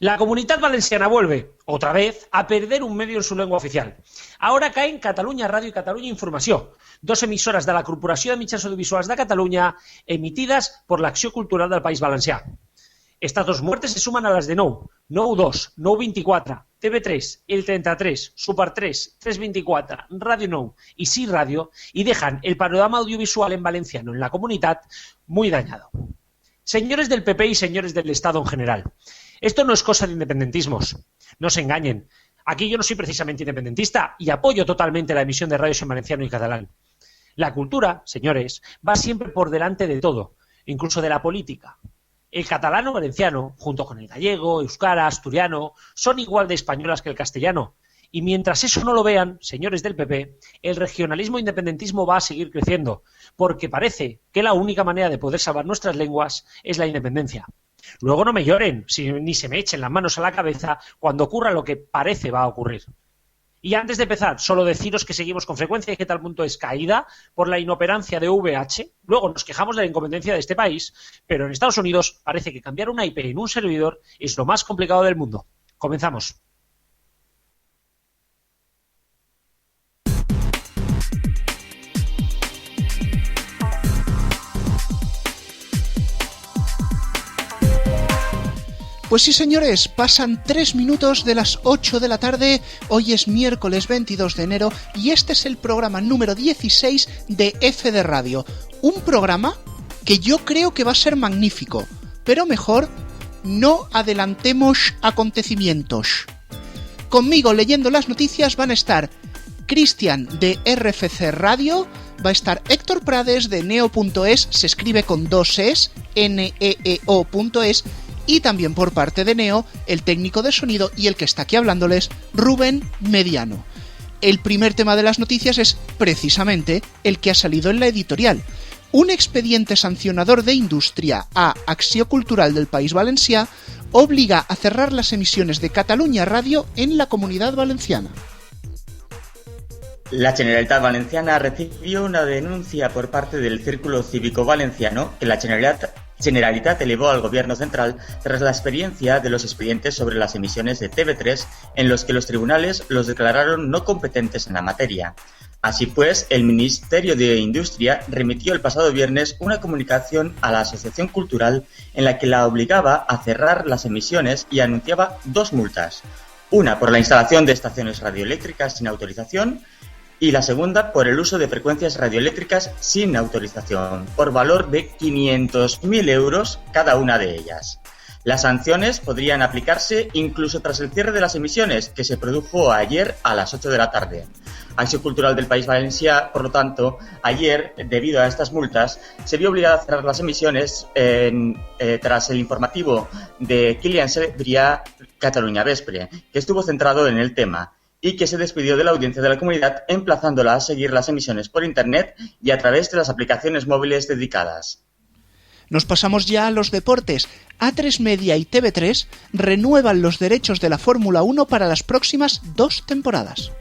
La Comunitat Valenciana vuelve, otra vez, a perder un medio en su lengua oficial. Ahora caen Catalunya Ràdio i Catalunya Informació, dos emisores de la Corporació de Mitjans Audiovisuals de Catalunya emitidas por la Acció Cultural del País Valencià. Estas dos muertes se suman a las de Nou, Nou 2, Nou 24, TV3, El 33, Super 3, 324, Radio Nou y Sí Radio y dejan el panorama audiovisual en valenciano en la comunidad muy dañado. Señores del PP y señores del Estado en general, esto no es cosa de independentismos, no se engañen. Aquí yo no soy precisamente independentista y apoyo totalmente la emisión de radios en valenciano y catalán. La cultura, señores, va siempre por delante de todo, incluso de la política. El catalano valenciano, junto con el gallego, euskara, asturiano, son igual de españolas que el castellano. Y mientras eso no lo vean, señores del PP, el regionalismo e independentismo va a seguir creciendo, porque parece que la única manera de poder salvar nuestras lenguas es la independencia. Luego no me lloren, ni se me echen las manos a la cabeza cuando ocurra lo que parece va a ocurrir. Y antes de empezar, solo deciros que seguimos con frecuencia y que tal punto es caída por la inoperancia de VH. Luego nos quejamos de la incompetencia de este país, pero en Estados Unidos parece que cambiar una IP en un servidor es lo más complicado del mundo. Comenzamos. Pues sí, señores, pasan 3 minutos de las 8 de la tarde, hoy es miércoles 22 de enero y este es el programa número 16 de FD Radio. Un programa que yo creo que va a ser magnífico, pero mejor no adelantemos acontecimientos. Conmigo leyendo las noticias van a estar Cristian de RFC Radio, va a estar Héctor Prades de Neo.es, se escribe con 2 es, Neeo.es, y también por parte de Neo, el técnico de sonido y el que está aquí hablándoles, Rubén Mediano. El primer tema de las noticias es precisamente el que ha salido en la editorial. Un expediente sancionador de industria a Acció Cultural del País Valencià obliga a cerrar las emisiones de Catalunya Ràdio en la Comunidad Valenciana. La Generalitat Valenciana recibió una denuncia por parte del Círculo Cívico Valenciano que la Generalitat elevó al Gobierno Central tras la experiencia de los expedientes sobre las emisiones de TV3 en los que los tribunales los declararon no competentes en la materia. Así pues, el Ministerio de Industria remitió el pasado viernes una comunicación a la Asociación Cultural en la que la obligaba a cerrar las emisiones y anunciaba 2 multas. Una por la instalación de estaciones radioeléctricas sin autorización y la segunda por el uso de frecuencias radioeléctricas sin autorización, por valor de 500.000 euros cada una de ellas. Las sanciones podrían aplicarse incluso tras el cierre de las emisiones, que se produjo ayer a las 8 de la tarde. Acció Cultural del País Valencià, por lo tanto, ayer, debido a estas multas, se vio obligada a cerrar las emisiones tras el informativo de Kilian Cebrià Catalunya Vespre, que estuvo centrado en el tema y que se despidió de la audiencia de la comunidad emplazándola a seguir las emisiones por internet y a través de las aplicaciones móviles dedicadas. Nos pasamos ya a los deportes. A3 Media y TV3 renuevan los derechos de la Fórmula 1 para las próximas 2 temporadas.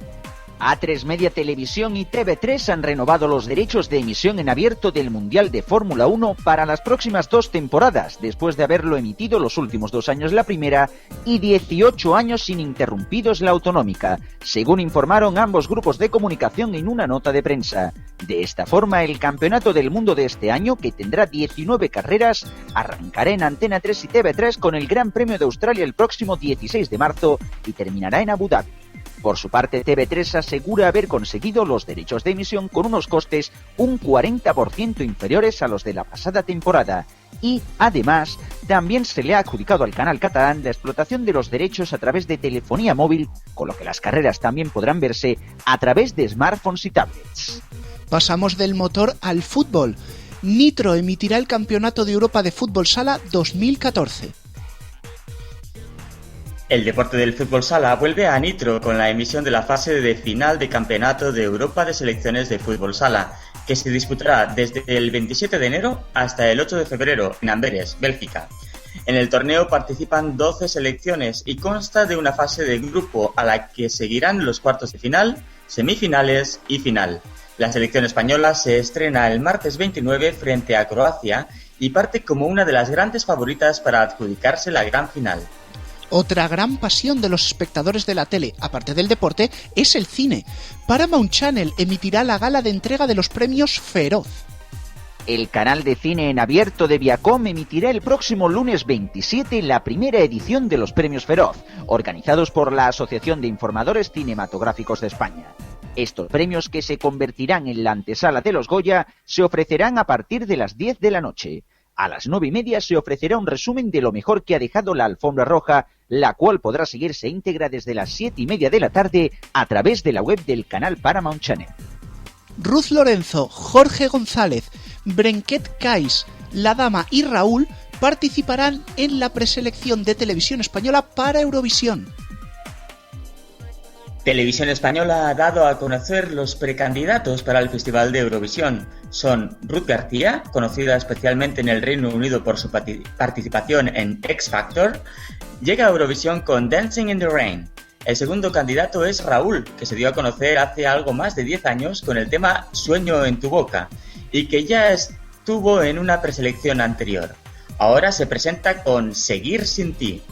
A3 Media Televisión y TV3 han renovado los derechos de emisión en abierto del Mundial de Fórmula 1 para las próximas 2 temporadas, después de haberlo emitido los últimos 2 años la primera y 18 años ininterrumpidos la autonómica, según informaron ambos grupos de comunicación en una nota de prensa. De esta forma, el Campeonato del Mundo de este año, que tendrá 19 carreras, arrancará en Antena 3 y TV3 con el Gran Premio de Australia el próximo 16 de marzo y terminará en Abu Dhabi. Por su parte, TV3 asegura haber conseguido los derechos de emisión con unos costes un 40% inferiores a los de la pasada temporada y, además, también se le ha adjudicado al canal catalán la explotación de los derechos a través de telefonía móvil, con lo que las carreras también podrán verse a través de smartphones y tablets. Pasamos del motor al fútbol. Nitro emitirá el Campeonato de Europa de Fútbol Sala 2014. El deporte del fútbol sala vuelve a Nitro con la emisión de la fase de final de Campeonato de Europa de Selecciones de Fútbol Sala, que se disputará desde el 27 de enero hasta el 8 de febrero en Amberes, Bélgica. En el torneo participan 12 selecciones y consta de una fase de grupo a la que seguirán los cuartos de final, semifinales y final. La selección española se estrena el martes 29 frente a Croacia y parte como una de las grandes favoritas para adjudicarse la gran final. Otra gran pasión de los espectadores de la tele, aparte del deporte, es el cine. Paramount Channel emitirá la gala de entrega de los premios Feroz. El canal de cine en abierto de Viacom emitirá el próximo lunes 27 la primera edición de los Premios Feroz, organizados por la Asociación de Informadores Cinematográficos de España. Estos premios, que se convertirán en la antesala de los Goya, se ofrecerán a partir de las 10 de la noche. A las 9:30 se ofrecerá un resumen de lo mejor que ha dejado la alfombra roja, la cual podrá seguirse íntegra desde las 7:30 de la tarde a través de la web del canal Paramount Channel. Ruth Lorenzo, Jorge González, Brenquet Cais, La Dama y Raúl participarán en la preselección de Televisión Española para Eurovisión. Televisión Española ha dado a conocer los precandidatos para el Festival de Eurovisión. Son Ruth García, conocida especialmente en el Reino Unido por su participación en X Factor, llega a Eurovisión con Dancing in the Rain. El segundo candidato es Raúl, que se dio a conocer hace algo más de 10 años con el tema Sueño en tu boca, y que ya estuvo en una preselección anterior. Ahora se presenta con Seguir sin ti.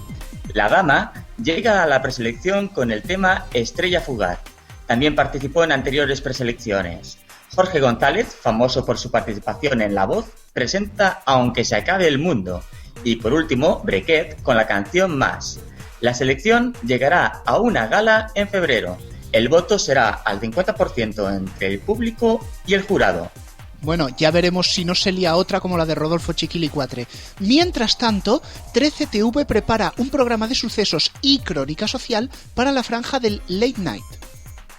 La Dama llega a la preselección con el tema Estrella fugaz. También participó en anteriores preselecciones. Jorge González, famoso por su participación en La Voz, presenta Aunque se acabe el mundo. Y por último, Brenquet con la canción Más. La selección llegará a una gala en febrero. El voto será al 50% entre el público y el jurado. Bueno, ya veremos si no se lía otra como la de Rodolfo Chiquilicuatre. Mientras tanto, 13TV prepara un programa de sucesos y crónica social para la franja del Late Night.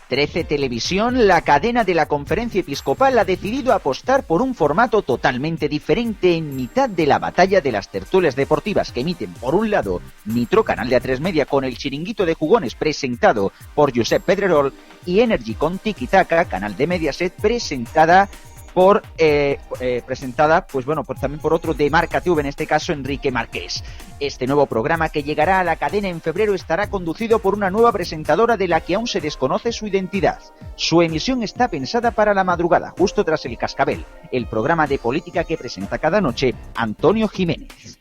13 Televisión, la cadena de la Conferencia Episcopal, ha decidido apostar por un formato totalmente diferente en mitad de la batalla de las tertulias deportivas que emiten, por un lado, Nitro, canal de A3 Media, con el chiringuito de jugones presentado por Josep Pedrerol, y Energy con Tiki Taka, canal de Mediaset, presentada también por otro de Marca TV, en este caso Enrique Marqués. Este nuevo programa, que llegará a la cadena en febrero, estará conducido por una nueva presentadora de la que aún se desconoce su identidad. Su emisión está pensada para la madrugada, justo tras El Cascabel, el programa de política que presenta cada noche Antonio Jiménez.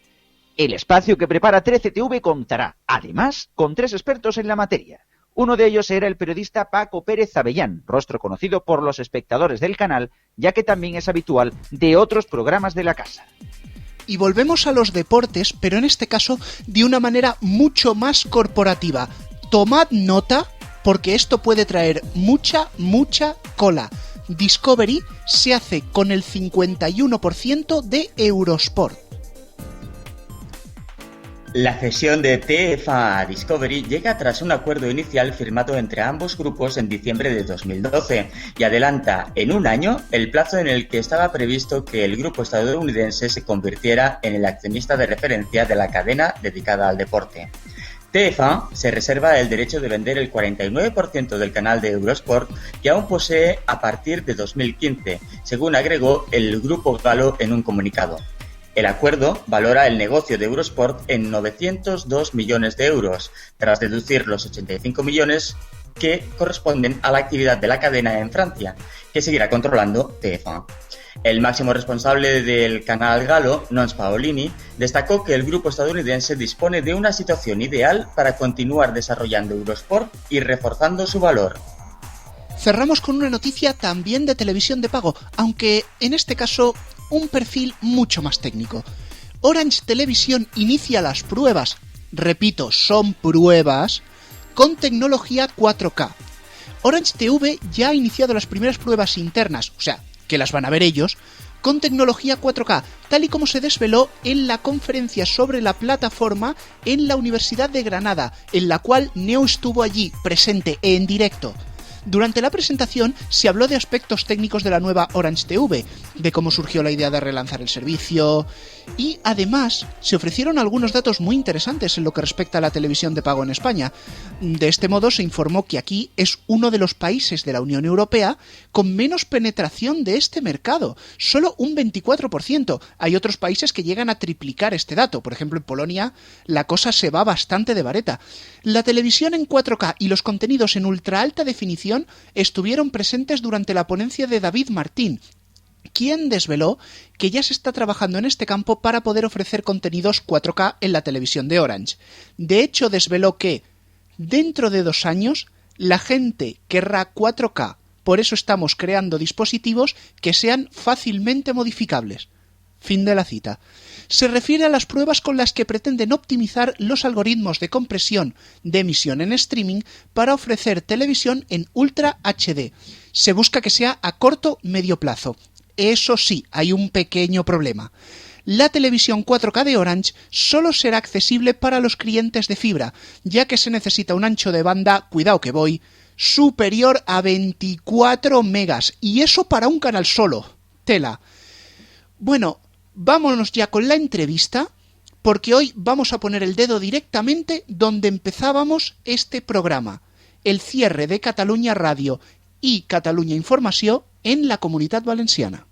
El espacio que prepara 13TV contará, además, con 3 expertos en la materia. Uno de ellos era el periodista Paco Pérez Avellán, rostro conocido por los espectadores del canal, ya que también es habitual de otros programas de la casa. Y volvemos a los deportes, pero en este caso de una manera mucho más corporativa. Tomad nota, porque esto puede traer mucha cola. Discovery se hace con el 51% de Eurosport. La cesión de TF1 a Discovery llega tras un acuerdo inicial firmado entre ambos grupos en diciembre de 2012 y adelanta en un año el plazo en el que estaba previsto que el grupo estadounidense se convirtiera en el accionista de referencia de la cadena dedicada al deporte. TF1 se reserva el derecho de vender el 49% del canal de Eurosport que aún posee a partir de 2015, según agregó el grupo galo en un comunicado. El acuerdo valora el negocio de Eurosport en 902 millones de euros, tras deducir los 85 millones que corresponden a la actividad de la cadena en Francia, que seguirá controlando TF1. El máximo responsable del canal galo, Nons Paolini, destacó que el grupo estadounidense dispone de una situación ideal para continuar desarrollando Eurosport y reforzando su valor. Cerramos con una noticia también de televisión de pago, aunque en este caso un perfil mucho más técnico. Orange Televisión inicia las pruebas, repito, son pruebas, con tecnología 4K. Orange TV ya ha iniciado las primeras pruebas internas, o sea, que las van a ver ellos, con tecnología 4K, tal y como se desveló en la conferencia sobre la plataforma en la Universidad de Granada, en la cual Neo estuvo allí, presente en directo. Durante la presentación se habló de aspectos técnicos de la nueva Orange TV, de cómo surgió la idea de relanzar el servicio, y además se ofrecieron algunos datos muy interesantes en lo que respecta a la televisión de pago en España. De este modo se informó que aquí es uno de los países de la Unión Europea con menos penetración de este mercado, solo un 24%. Hay otros países que llegan a triplicar este dato, por ejemplo en Polonia la cosa se va bastante de vareta. La televisión en 4K y los contenidos en ultra alta definición estuvieron presentes durante la ponencia de David Martín, quien desveló que ya se está trabajando en este campo para poder ofrecer contenidos 4K en la televisión de Orange. De hecho, desveló que dentro de 2 años la gente querrá 4K, por eso estamos creando dispositivos que sean fácilmente modificables. Fin de la cita. Se refiere a las pruebas con las que pretenden optimizar los algoritmos de compresión de emisión en streaming para ofrecer televisión en Ultra HD. Se busca que sea a corto-medio plazo. Eso sí, hay un pequeño problema. La televisión 4K de Orange solo será accesible para los clientes de fibra, ya que se necesita un ancho de banda, cuidado que voy, superior a 24 megas, y eso para un canal solo. Tela. Bueno, vámonos ya con la entrevista, porque hoy vamos a poner el dedo directamente donde empezábamos este programa, el cierre de Catalunya Ràdio y Catalunya Informació en la Comunitat Valenciana.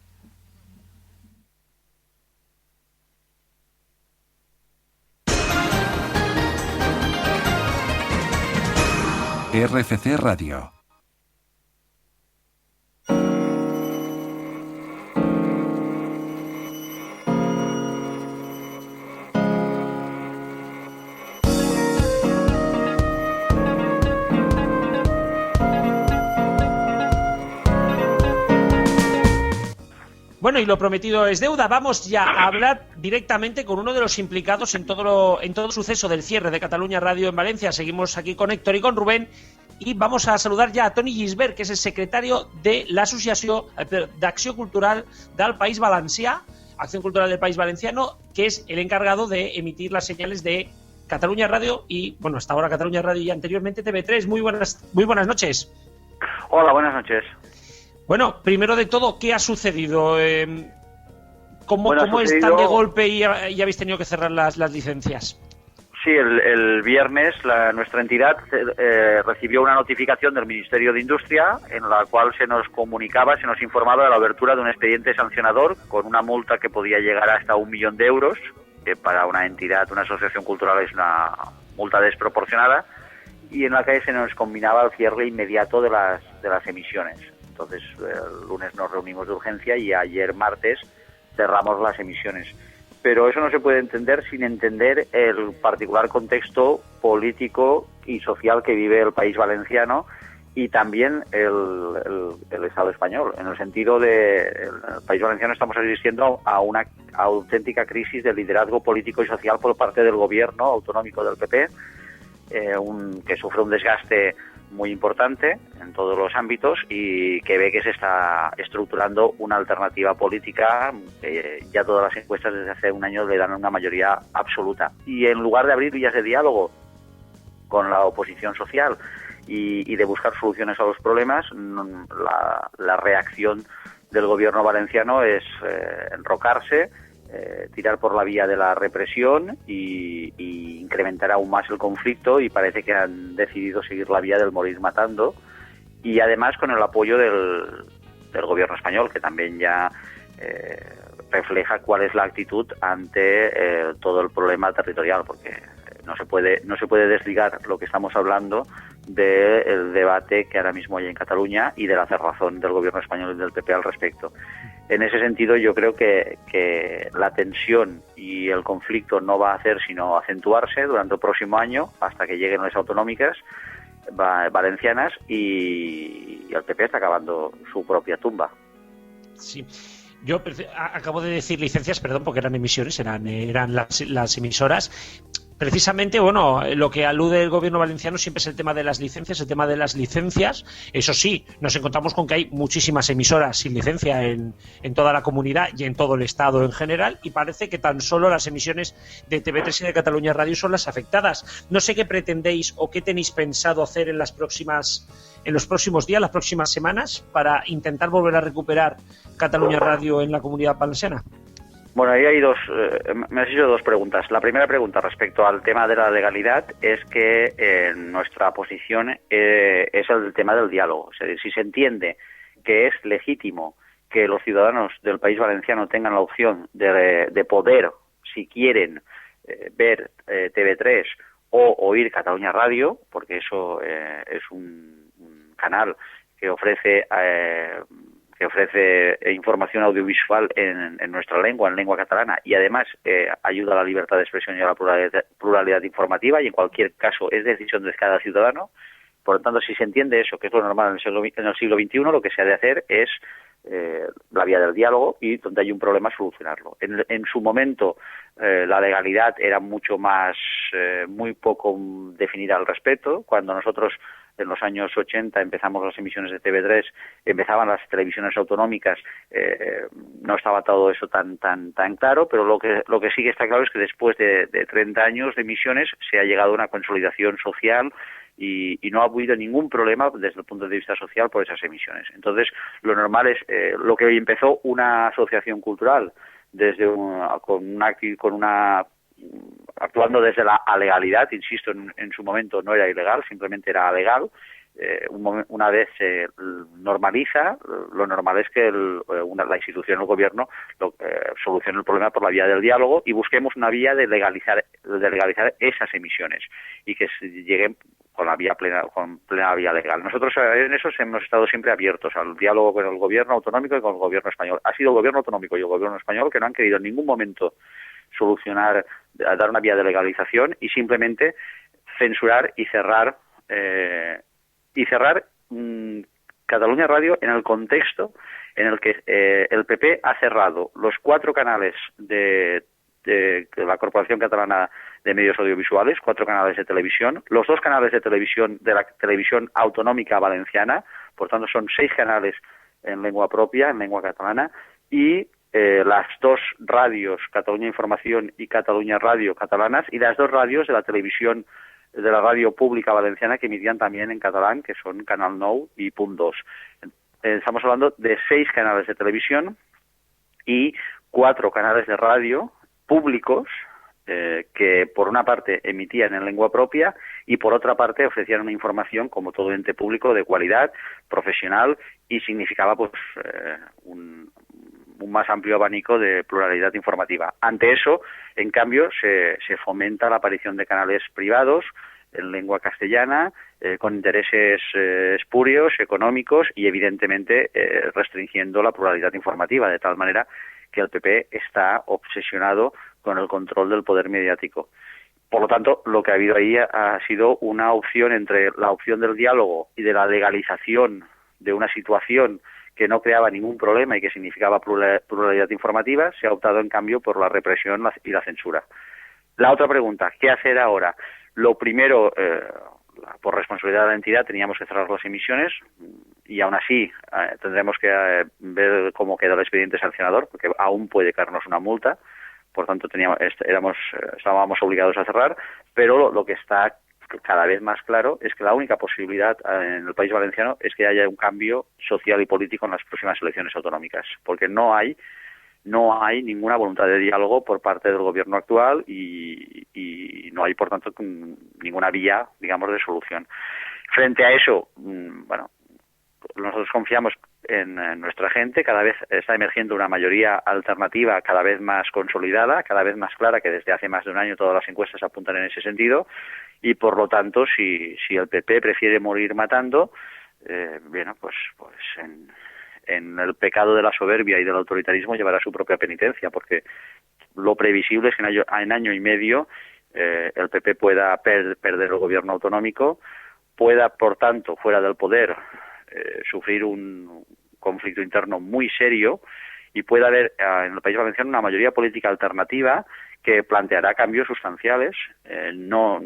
RFC Radio. Bueno, y lo prometido es deuda. Vamos ya a hablar directamente con uno de los implicados en todo el suceso del cierre de Catalunya Ràdio en Valencia. Seguimos aquí con Héctor y con Rubén y vamos a saludar ya a Toni Gisbert, que es el secretario de l'Associació d'Acció Cultural del País Valencià, Acción Cultural del País Valenciano, que es el encargado de emitir las señales de Catalunya Ràdio y, bueno, hasta ahora Catalunya Ràdio y anteriormente TV3. Muy buenas noches. Hola, buenas noches. Bueno, primero de todo, ¿qué ha sucedido? ¿Cómo es tan de golpe y habéis tenido que cerrar las licencias? Sí, el viernes nuestra entidad recibió una notificación del Ministerio de Industria en la cual se nos informaba de la abertura de un expediente sancionador con una multa que podía llegar hasta 1 millón de euros, que para una entidad, una asociación cultural es una multa desproporcionada, y en la que se nos combinaba el cierre inmediato de las emisiones. Entonces, el lunes nos reunimos de urgencia y ayer martes cerramos las emisiones. Pero eso no se puede entender sin entender el particular contexto político y social que vive el país valenciano y también el Estado español. En el sentido de el país valenciano estamos asistiendo a una auténtica crisis de liderazgo político y social por parte del gobierno autonómico del PP, que sufre un desgaste muy importante en todos los ámbitos y que ve que se está estructurando una alternativa política que ya todas las encuestas desde hace un año le dan una mayoría absoluta. Y en lugar de abrir vías de diálogo con la oposición social y de buscar soluciones a los problemas, la reacción del gobierno valenciano es enrocarse, tirar por la vía de la represión y incrementar aún más el conflicto, y parece que han decidido seguir la vía del morir matando, y además con el apoyo del gobierno español, que también ya refleja cuál es la actitud ante todo el problema territorial, porque no se puede desligar lo que estamos hablando del debate que ahora mismo hay en Cataluña y de la cerrazón del gobierno español y del PP al respecto. En ese sentido, yo creo que la tensión y el conflicto no va a hacer sino acentuarse durante el próximo año hasta que lleguen las autonómicas valencianas y el PP está acabando su propia tumba. Sí. Yo acabo de decir licencias, perdón, porque eran emisiones, eran las emisoras. Precisamente, bueno, lo que alude el gobierno valenciano siempre es el tema de las licencias, Eso sí, nos encontramos con que hay muchísimas emisoras sin licencia en toda la comunidad y en todo el Estado en general, y parece que tan solo las emisiones de TV3 y de Catalunya Ràdio son las afectadas. No sé qué pretendéis o qué tenéis pensado hacer en los próximos días, las próximas semanas, para intentar volver a recuperar Catalunya Ràdio en la comunidad valenciana. Bueno, ahí hay me has hecho dos preguntas. La primera pregunta respecto al tema de la legalidad es que nuestra posición es el tema del diálogo. Es decir, si se entiende que es legítimo que los ciudadanos del país valenciano tengan la opción de poder, si quieren, ver TV3 o oír Catalunya Ràdio, porque eso es un canal que ofrece que ofrece información audiovisual en nuestra lengua, en lengua catalana, y además ayuda a la libertad de expresión y a la pluralidad informativa, y en cualquier caso es decisión de cada ciudadano. Por lo tanto, si se entiende eso, que es lo normal en el siglo XXI, lo que se ha de hacer es la vía del diálogo, y donde hay un problema solucionarlo. En su momento la legalidad era mucho más, muy poco definida al respecto. Cuando nosotros en los años 80 empezamos las emisiones de TV3, empezaban las televisiones autonómicas, no estaba todo eso tan claro, pero lo que sí que está claro es que después de 30 años de emisiones se ha llegado a una consolidación social y no ha habido ningún problema desde el punto de vista social por esas emisiones. Entonces, lo normal es lo que empezó una asociación cultural actuando desde la legalidad, insisto, en su momento no era ilegal, simplemente era legal. Una vez se normaliza, lo normal es que la institución o el gobierno solucione el problema por la vía del diálogo y busquemos una vía de legalizar esas emisiones y que se lleguen con plena vía legal. Nosotros en eso hemos estado siempre abiertos al diálogo con el gobierno autonómico y con el gobierno español. Ha sido el gobierno autonómico y el gobierno español que no han querido en ningún momento solucionar, dar una vía de legalización, y simplemente censurar y cerrar Catalunya Radio en el contexto en el que el PP ha cerrado los 4 canales de la Corporación Catalana de Medios Audiovisuales, 4 canales de televisión, los 2 canales de televisión de la televisión autonómica valenciana, por tanto son 6 canales en lengua propia, en lengua catalana, y las 2 radios, Catalunya Información y Catalunya Radio catalanas, y las 2 radios de la televisión de la radio pública valenciana que emitían también en catalán, que son Canal 9 y Punt 2. Estamos hablando de 6 canales de televisión y 4 canales de radio públicos que por una parte emitían en lengua propia y por otra parte ofrecían una información, como todo ente público, de cualidad, profesional, y significaba pues un más amplio abanico de pluralidad informativa. Ante eso, en cambio, se fomenta la aparición de canales privados en lengua castellana, con intereses espurios, económicos, y evidentemente restringiendo la pluralidad informativa, de tal manera que el PP está obsesionado con el control del poder mediático. Por lo tanto, lo que ha habido ahí ha sido una opción entre la opción del diálogo y de la legalización de una situación que no creaba ningún problema y que significaba pluralidad informativa. Se ha optado, en cambio, por la represión y la censura. La otra pregunta, ¿qué hacer ahora? Lo primero, por responsabilidad de la entidad, teníamos que cerrar las emisiones, y aún así tendremos que ver cómo queda el expediente sancionador, porque aún puede caernos una multa. Por tanto, estábamos obligados a cerrar, pero lo que está cada vez más claro es que la única posibilidad en el País Valenciano es que haya un cambio social y político en las próximas elecciones autonómicas, porque no hay ninguna voluntad de diálogo por parte del gobierno actual y no hay, por tanto, ninguna vía, digamos, de solución. Frente a eso, bueno, nosotros confiamos en nuestra gente. Cada vez está emergiendo una mayoría alternativa cada vez más consolidada, cada vez más clara, que desde hace más de un año todas las encuestas apuntan en ese sentido, y por lo tanto, si el PP prefiere morir matando, pues en el pecado de la soberbia y del autoritarismo llevará su propia penitencia, porque lo previsible es que en año y medio el PP pueda perder el gobierno autonómico, pueda, por tanto, fuera del poder, sufrir un conflicto interno muy serio, y puede haber en el País Valenciano una mayoría política alternativa que planteará cambios sustanciales, no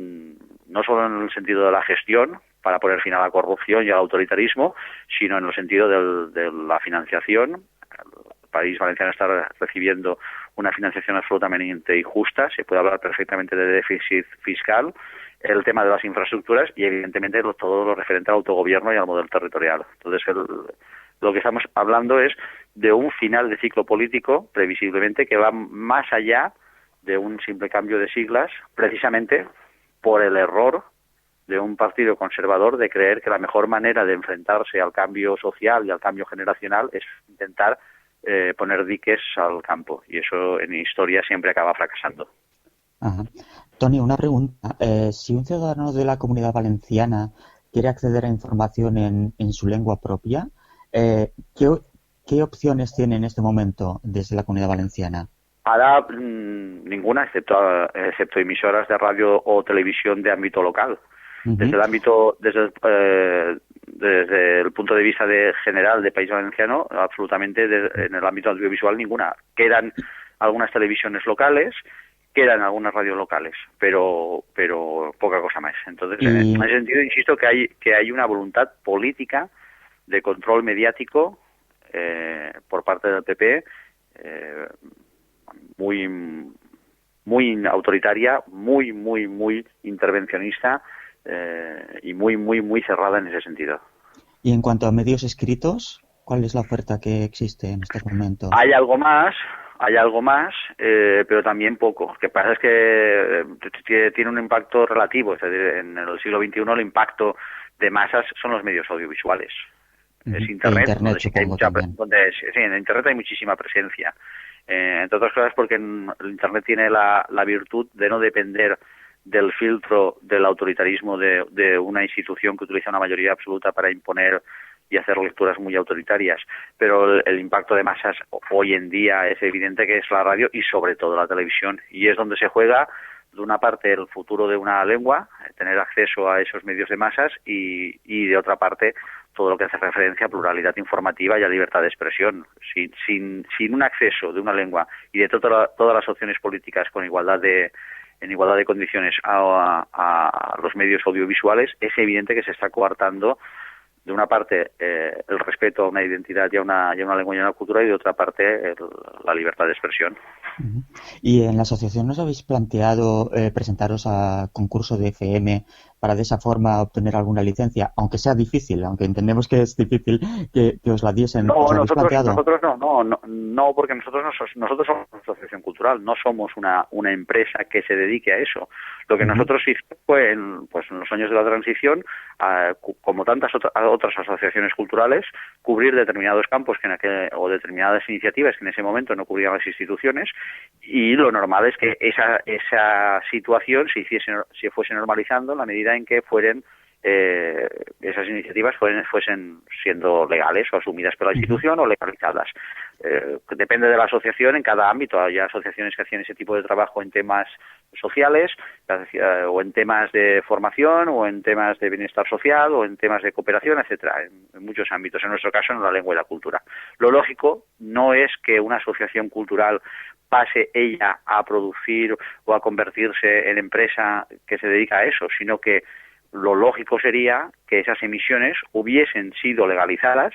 solo en el sentido de la gestión, para poner fin a la corrupción y al autoritarismo, sino en el sentido de la financiación. El País Valenciano está recibiendo una financiación absolutamente injusta, se puede hablar perfectamente de déficit fiscal, el tema de las infraestructuras y, evidentemente, todo lo referente al autogobierno y al modelo territorial. Entonces, lo que estamos hablando es de un final de ciclo político, previsiblemente, que va más allá de un simple cambio de siglas, precisamente por el error de un partido conservador de creer que la mejor manera de enfrentarse al cambio social y al cambio generacional es intentar poner diques al campo, y eso en historia siempre acaba fracasando. Ajá. Tony, una pregunta. Si un ciudadano de la Comunidad Valenciana quiere acceder a información en su lengua propia, ¿qué opciones tiene en este momento desde la Comunidad Valenciana? Ahora ninguna, excepto emisoras de radio o televisión de ámbito local. Desde el punto de vista general de País Valenciano, absolutamente en el ámbito audiovisual ninguna. Quedan algunas televisiones locales, quedan algunas radios locales, pero poca cosa más. Entonces, en ese sentido, insisto que hay una voluntad política de control mediático por parte del PP muy autoritaria, muy intervencionista y muy cerrada en ese sentido. Y en cuanto a medios escritos, ¿cuál es la oferta que existe en estos momentos? Hay algo más, pero también poco. Lo que pasa es que tiene un impacto relativo. Es decir, en el siglo XXI el impacto de masas son los medios audiovisuales. Es Internet, donde sí que hay en Internet hay muchísima presencia. Entre otras cosas porque el Internet tiene la virtud de no depender del filtro del autoritarismo de una institución que utiliza una mayoría absoluta para imponer y hacer lecturas muy autoritarias, pero el impacto de masas hoy en día es evidente que es la radio y sobre todo la televisión, y es donde se juega de una parte el futuro de una lengua, tener acceso a esos medios de masas, y de otra parte todo lo que hace referencia a pluralidad informativa y a libertad de expresión. Sin un acceso de una lengua y de todas las opciones políticas en igualdad de condiciones a los medios audiovisuales, es evidente que se está coartando de una parte el respeto a una identidad y a una lengua y a una cultura, y de otra parte la libertad de expresión. ¿Y en la asociación nos habéis planteado presentaros a concurso de FM para de esa forma obtener alguna licencia, aunque sea difícil, aunque entendemos que es difícil que os la diesen? No, ¿Os habéis nosotros planteado? no, porque nosotros somos una asociación cultural, no somos una empresa que se dedique a eso. Lo que nosotros hicimos fue en los años de la transición, como tantas otras asociaciones culturales, cubrir determinados campos o determinadas iniciativas que en ese momento no cubrían las instituciones, y lo normal es que esa situación se fuese normalizando en la medida en que esas iniciativas fuesen siendo legales o asumidas por la institución o legalizadas. Depende de la asociación en cada ámbito. Hay asociaciones que hacían ese tipo de trabajo en temas sociales, o en temas de formación, o en temas de bienestar social, o en temas de cooperación, etcétera, en muchos ámbitos. En nuestro caso, en la lengua y la cultura. Lo lógico no es que una asociación cultural pase ella a producir o a convertirse en empresa que se dedica a eso, sino que lo lógico sería que esas emisiones hubiesen sido legalizadas,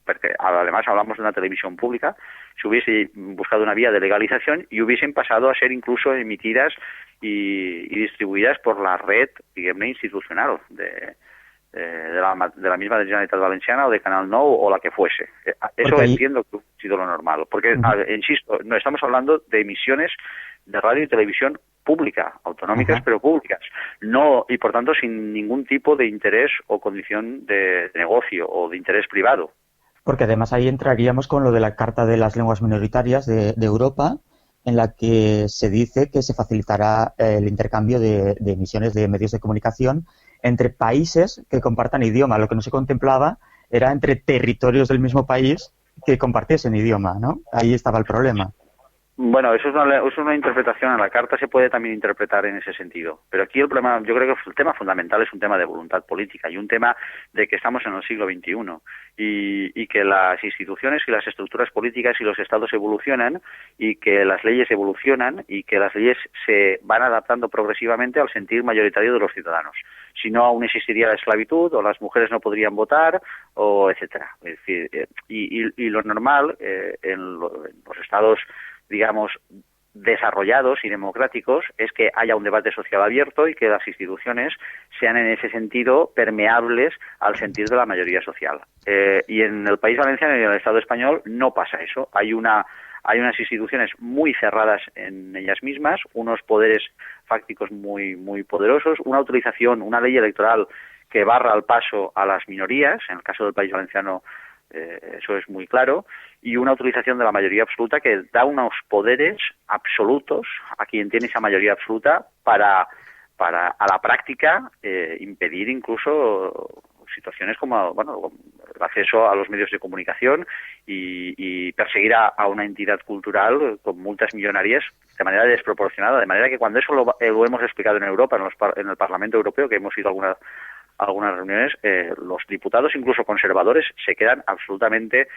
porque además hablamos de una televisión pública, se hubiese buscado una vía de legalización y hubiesen pasado a ser incluso emitidas y distribuidas por la red, digamos, institucional de la misma de Generalitat Valenciana o de Canal 9 o la que fuese. Eso entiendo que ha sido lo normal, porque, insisto, no estamos hablando de emisiones de radio y televisión pública, autonómicas pero públicas, no, y por tanto sin ningún tipo de interés o condición de negocio o de interés privado. Porque además ahí entraríamos con lo de la Carta de las Lenguas Minoritarias de Europa, en la que se dice que se facilitará el intercambio de emisiones de medios de comunicación entre países que compartan idioma. Lo que no se contemplaba era entre territorios del mismo país que compartiesen idioma, ¿no? Ahí estaba el problema. Bueno, eso es una interpretación. En la Carta se puede también interpretar en ese sentido. Pero aquí el problema, yo creo que el tema fundamental es un tema de voluntad política y un tema de que estamos en el siglo XXI y que las instituciones y las estructuras políticas y los estados evolucionan y que las leyes evolucionan y que las leyes se van adaptando progresivamente al sentir mayoritario de los ciudadanos. Si no, aún existiría la esclavitud o las mujeres no podrían votar, o etcétera. Es decir, y lo normal en los estados, digamos, desarrollados y democráticos es que haya un debate social abierto y que las instituciones sean en ese sentido permeables al sentir de la mayoría social. Y en el País Valenciano y en el Estado español no pasa eso. Hay unas instituciones muy cerradas en ellas mismas, unos poderes fácticos muy poderosos, una ley electoral que barra al paso a las minorías, en el caso del País Valenciano eso es muy claro, y una utilización de la mayoría absoluta que da unos poderes absolutos a quien tiene esa mayoría absoluta para a la práctica impedir incluso situaciones como acceso a los medios de comunicación y perseguir a una entidad cultural con multas millonarias de manera desproporcionada, de manera que cuando eso lo hemos explicado en Europa, en el Parlamento Europeo, que hemos ido a algunas reuniones, los diputados, incluso conservadores, se quedan absolutamente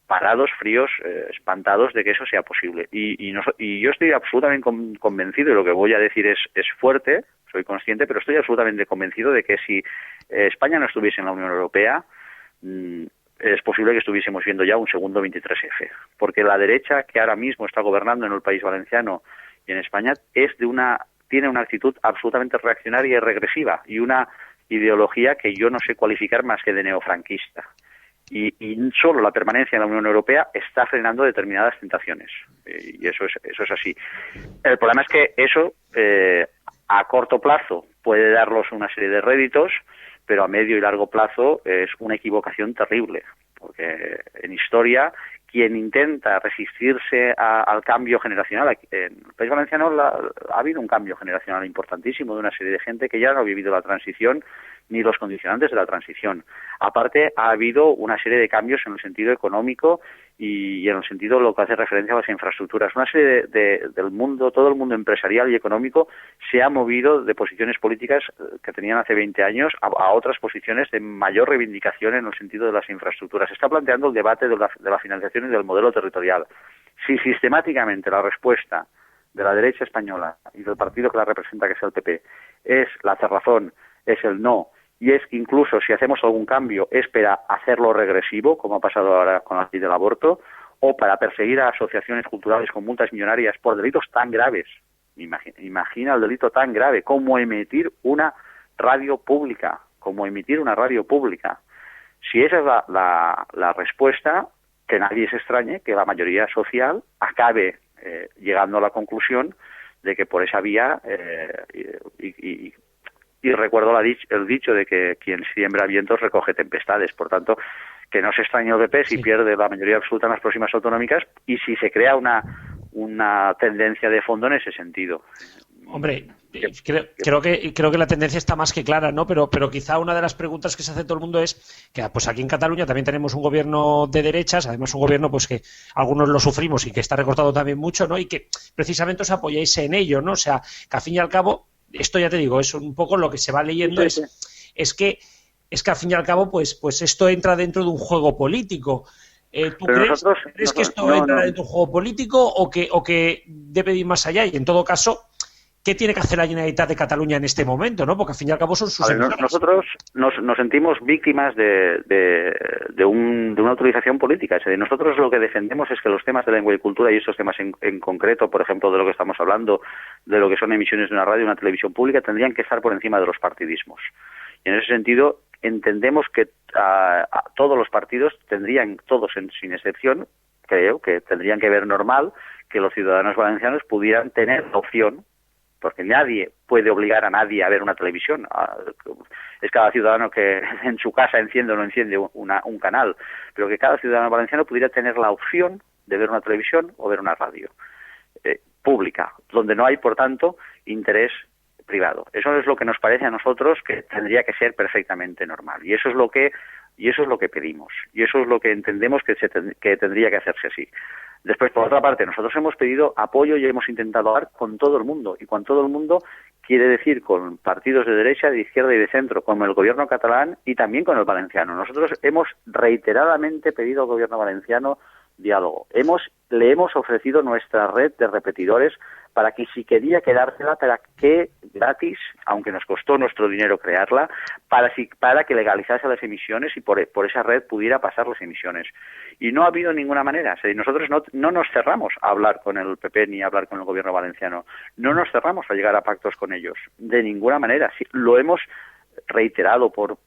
parados, fríos, espantados de que eso sea posible. Y yo estoy absolutamente convencido, y lo que voy a decir es fuerte, soy consciente, pero estoy absolutamente convencido de que si España no estuviese en la Unión Europea, es posible que estuviésemos viendo ya un segundo 23F, porque la derecha que ahora mismo está gobernando en el País Valenciano y en España tiene una actitud absolutamente reaccionaria y regresiva, y una ideología que yo no sé cualificar más que de neofranquista. Y solo la permanencia en la Unión Europea está frenando determinadas tentaciones. Y eso es así. El problema es que eso, a corto plazo, puede darnos una serie de réditos, pero a medio y largo plazo es una equivocación terrible. Porque en historia, quien intenta resistirse al cambio generacional, en el País Valenciano ha habido un cambio generacional importantísimo de una serie de gente que ya no ha vivido la transición ni los condicionantes de la transición. Aparte, ha habido una serie de cambios en el sentido económico y en el sentido de lo que hace referencia a las infraestructuras. Una serie del mundo, todo el mundo empresarial y económico se ha movido de posiciones políticas que tenían hace 20 años a otras posiciones de mayor reivindicación en el sentido de las infraestructuras. Se está planteando el debate de la financiación y del modelo territorial. Si sistemáticamente la respuesta de la derecha española y del partido que la representa, que es el PP, es la cerrazón, es el no, y es incluso si hacemos algún cambio es para hacerlo regresivo, como ha pasado ahora con la ley del aborto, o para perseguir a asociaciones culturales con multas millonarias por delitos tan graves. Imagina el delito tan grave como emitir una radio pública, Si esa es la respuesta, que nadie se extrañe que la mayoría social acabe llegando a la conclusión de que por esa vía y recuerdo el dicho de que quien siembra vientos recoge tempestades. Por tanto, que no se extrañe el PP si pierde la mayoría absoluta en las próximas autonómicas y si se crea una tendencia de fondo en ese sentido. Hombre, creo que la tendencia está más que clara, ¿no? Pero quizá una de las preguntas que se hace todo el mundo es que pues aquí en Cataluña también tenemos un gobierno de derechas, además un gobierno pues que algunos lo sufrimos y que está recortado también mucho, ¿no? Y que precisamente os apoyáis en ello, ¿no? O sea, que al fin y al cabo, esto ya te digo, es un poco lo que se va leyendo, es que al fin y al cabo pues esto entra dentro de un juego político. ¿Tú crees que esto entra dentro de un juego político o que debe ir más allá? Y en todo caso, ¿qué tiene que hacer la Generalitat de Cataluña en este momento, ¿no? Porque al fin y al cabo son sus emisoras. Nosotros nos sentimos víctimas de una utilización política. Es decir, nosotros lo que defendemos es que los temas de lengua y cultura y estos temas en concreto, por ejemplo, de lo que estamos hablando, de lo que son emisiones de una radio y una televisión pública, tendrían que estar por encima de los partidismos. Y en ese sentido entendemos que a todos los partidos tendrían, todos sin excepción, creo que tendrían que ver normal que los ciudadanos valencianos pudieran tener la opción, porque nadie puede obligar a nadie a ver una televisión. Es cada ciudadano que en su casa enciende o no enciende un canal, pero que cada ciudadano valenciano pudiera tener la opción de ver una televisión o ver una radio pública, donde no hay, por tanto, interés privado. Eso es lo que nos parece a nosotros que tendría que ser perfectamente normal. Y eso es lo que pedimos. Y eso es lo que entendemos que tendría que hacerse así. Después, por otra parte, nosotros hemos pedido apoyo y hemos intentado hablar con todo el mundo. Y con todo el mundo quiere decir con partidos de derecha, de izquierda y de centro, como el gobierno catalán y también con el valenciano. Nosotros hemos reiteradamente pedido al gobierno valenciano diálogo. Le hemos ofrecido nuestra red de repetidores para que si quería quedársela, para que gratis, aunque nos costó nuestro dinero crearla, para que legalizase las emisiones y por esa red pudiera pasar las emisiones. Y no ha habido ninguna manera. O sea, nosotros no nos cerramos a hablar con el PP ni a hablar con el gobierno valenciano. No nos cerramos a llegar a pactos con ellos. De ninguna manera. Sí, lo hemos reiterado por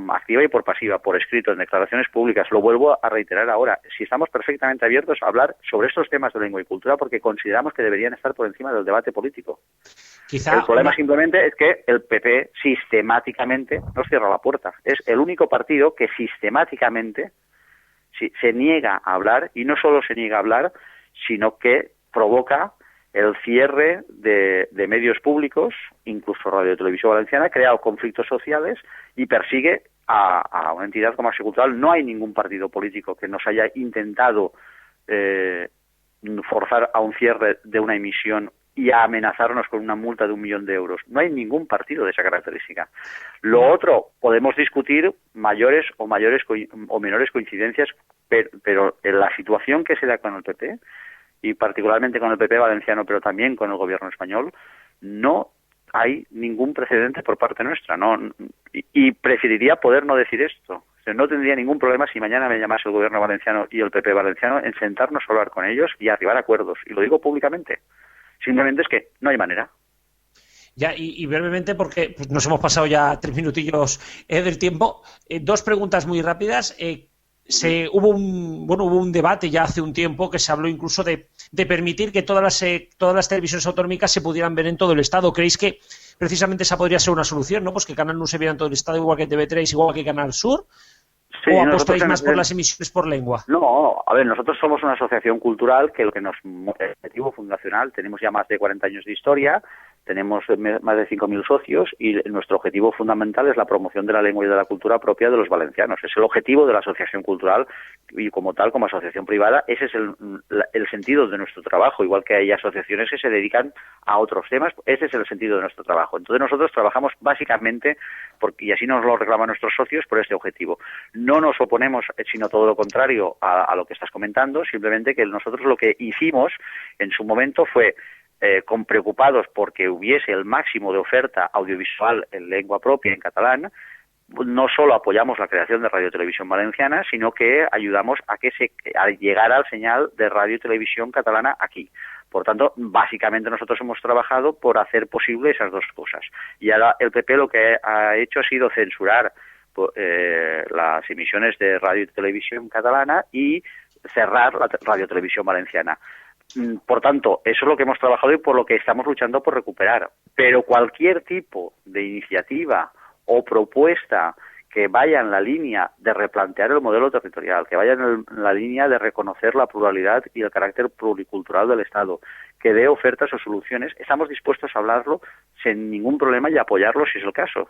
activa y por pasiva, por escrito, en declaraciones públicas. Lo vuelvo a reiterar ahora. Si estamos perfectamente abiertos a hablar sobre estos temas de lengua y cultura porque consideramos que deberían estar por encima del debate político. El problema simplemente es que el PP sistemáticamente nos cierra la puerta. Es el único partido que sistemáticamente se niega a hablar, y no solo se niega a hablar, sino que provoca el cierre de medios públicos, incluso Radio Televisión Valenciana, ha creado conflictos sociales y persigue a una entidad como Acció Cultural. No hay ningún partido político que nos haya intentado forzar a un cierre de una emisión y a amenazarnos con una multa de 1 millón de euros. No hay ningún partido de esa característica. Lo otro, podemos discutir mayores o menores coincidencias, pero en la situación que se da con el PP, y particularmente con el PP valenciano, pero también con el gobierno español, no hay ningún precedente por parte nuestra. Y preferiría poder no decir esto. O sea, no tendría ningún problema si mañana me llamase el gobierno valenciano y el PP valenciano en sentarnos a hablar con ellos y arribar a acuerdos. Y lo digo públicamente. Simplemente es que no hay manera. Ya, y brevemente, porque pues, nos hemos pasado ya 3 minutillos del tiempo, 2 preguntas muy rápidas. Hubo un debate ya hace un tiempo que se habló incluso de permitir que todas las televisiones autonómicas se pudieran ver en todo el Estado. ¿Creéis que precisamente esa podría ser una solución, ¿no? Pues que Canal 1 se viera en todo el Estado, igual que TV3, igual que Canal Sur. Sí, ¿o apostáis más por las emisiones por lengua? No, a ver, nosotros somos una asociación cultural que el objetivo fundacional, tenemos ya más de 40 años de historia, tenemos más de 5.000 socios y nuestro objetivo fundamental es la promoción de la lengua y de la cultura propia de los valencianos. Es el objetivo de la asociación cultural y como tal, como asociación privada, ese es el sentido de nuestro trabajo, igual que hay asociaciones que se dedican a otros temas, ese es el sentido de nuestro trabajo. Entonces nosotros trabajamos básicamente, y así nos lo reclaman nuestros socios, por este objetivo. No nos oponemos, sino todo lo contrario a lo que estás comentando, simplemente que nosotros lo que hicimos en su momento fue con preocupados porque hubiese el máximo de oferta audiovisual en lengua propia, en catalán, no solo apoyamos la creación de Radio Televisión Valenciana, sino que ayudamos a que llegara el señal de Radio Televisión Catalana aquí. Por tanto, básicamente nosotros hemos trabajado por hacer posible esas dos cosas. Y ahora el PP lo que ha hecho ha sido censurar las emisiones de Radio Televisión Catalana y cerrar la Radio Televisión Valenciana. Por tanto, eso es lo que hemos trabajado y por lo que estamos luchando por recuperar. Pero cualquier tipo de iniciativa o propuesta que vaya en la línea de replantear el modelo territorial, que vaya en la línea de reconocer la pluralidad y el carácter pluricultural del Estado, que dé ofertas o soluciones, estamos dispuestos a hablarlo sin ningún problema y apoyarlo si es el caso.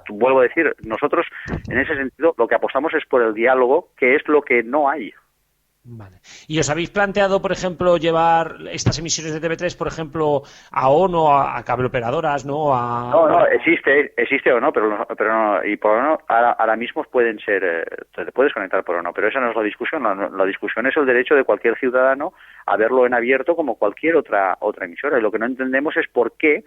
Vuelvo a decir, nosotros en ese sentido lo que apostamos es por el diálogo, que es lo que no hay. Vale. ¿Y os habéis planteado, por ejemplo, llevar estas emisiones de TV3, por ejemplo, a ONO, a cable operadoras, ¿no? No, existe ONO, pero no, y por ONO ahora mismo pueden ser, te puedes conectar por ONO, pero esa no es la discusión. La discusión es el derecho de cualquier ciudadano a verlo en abierto como cualquier otra emisora. Y lo que no entendemos es por qué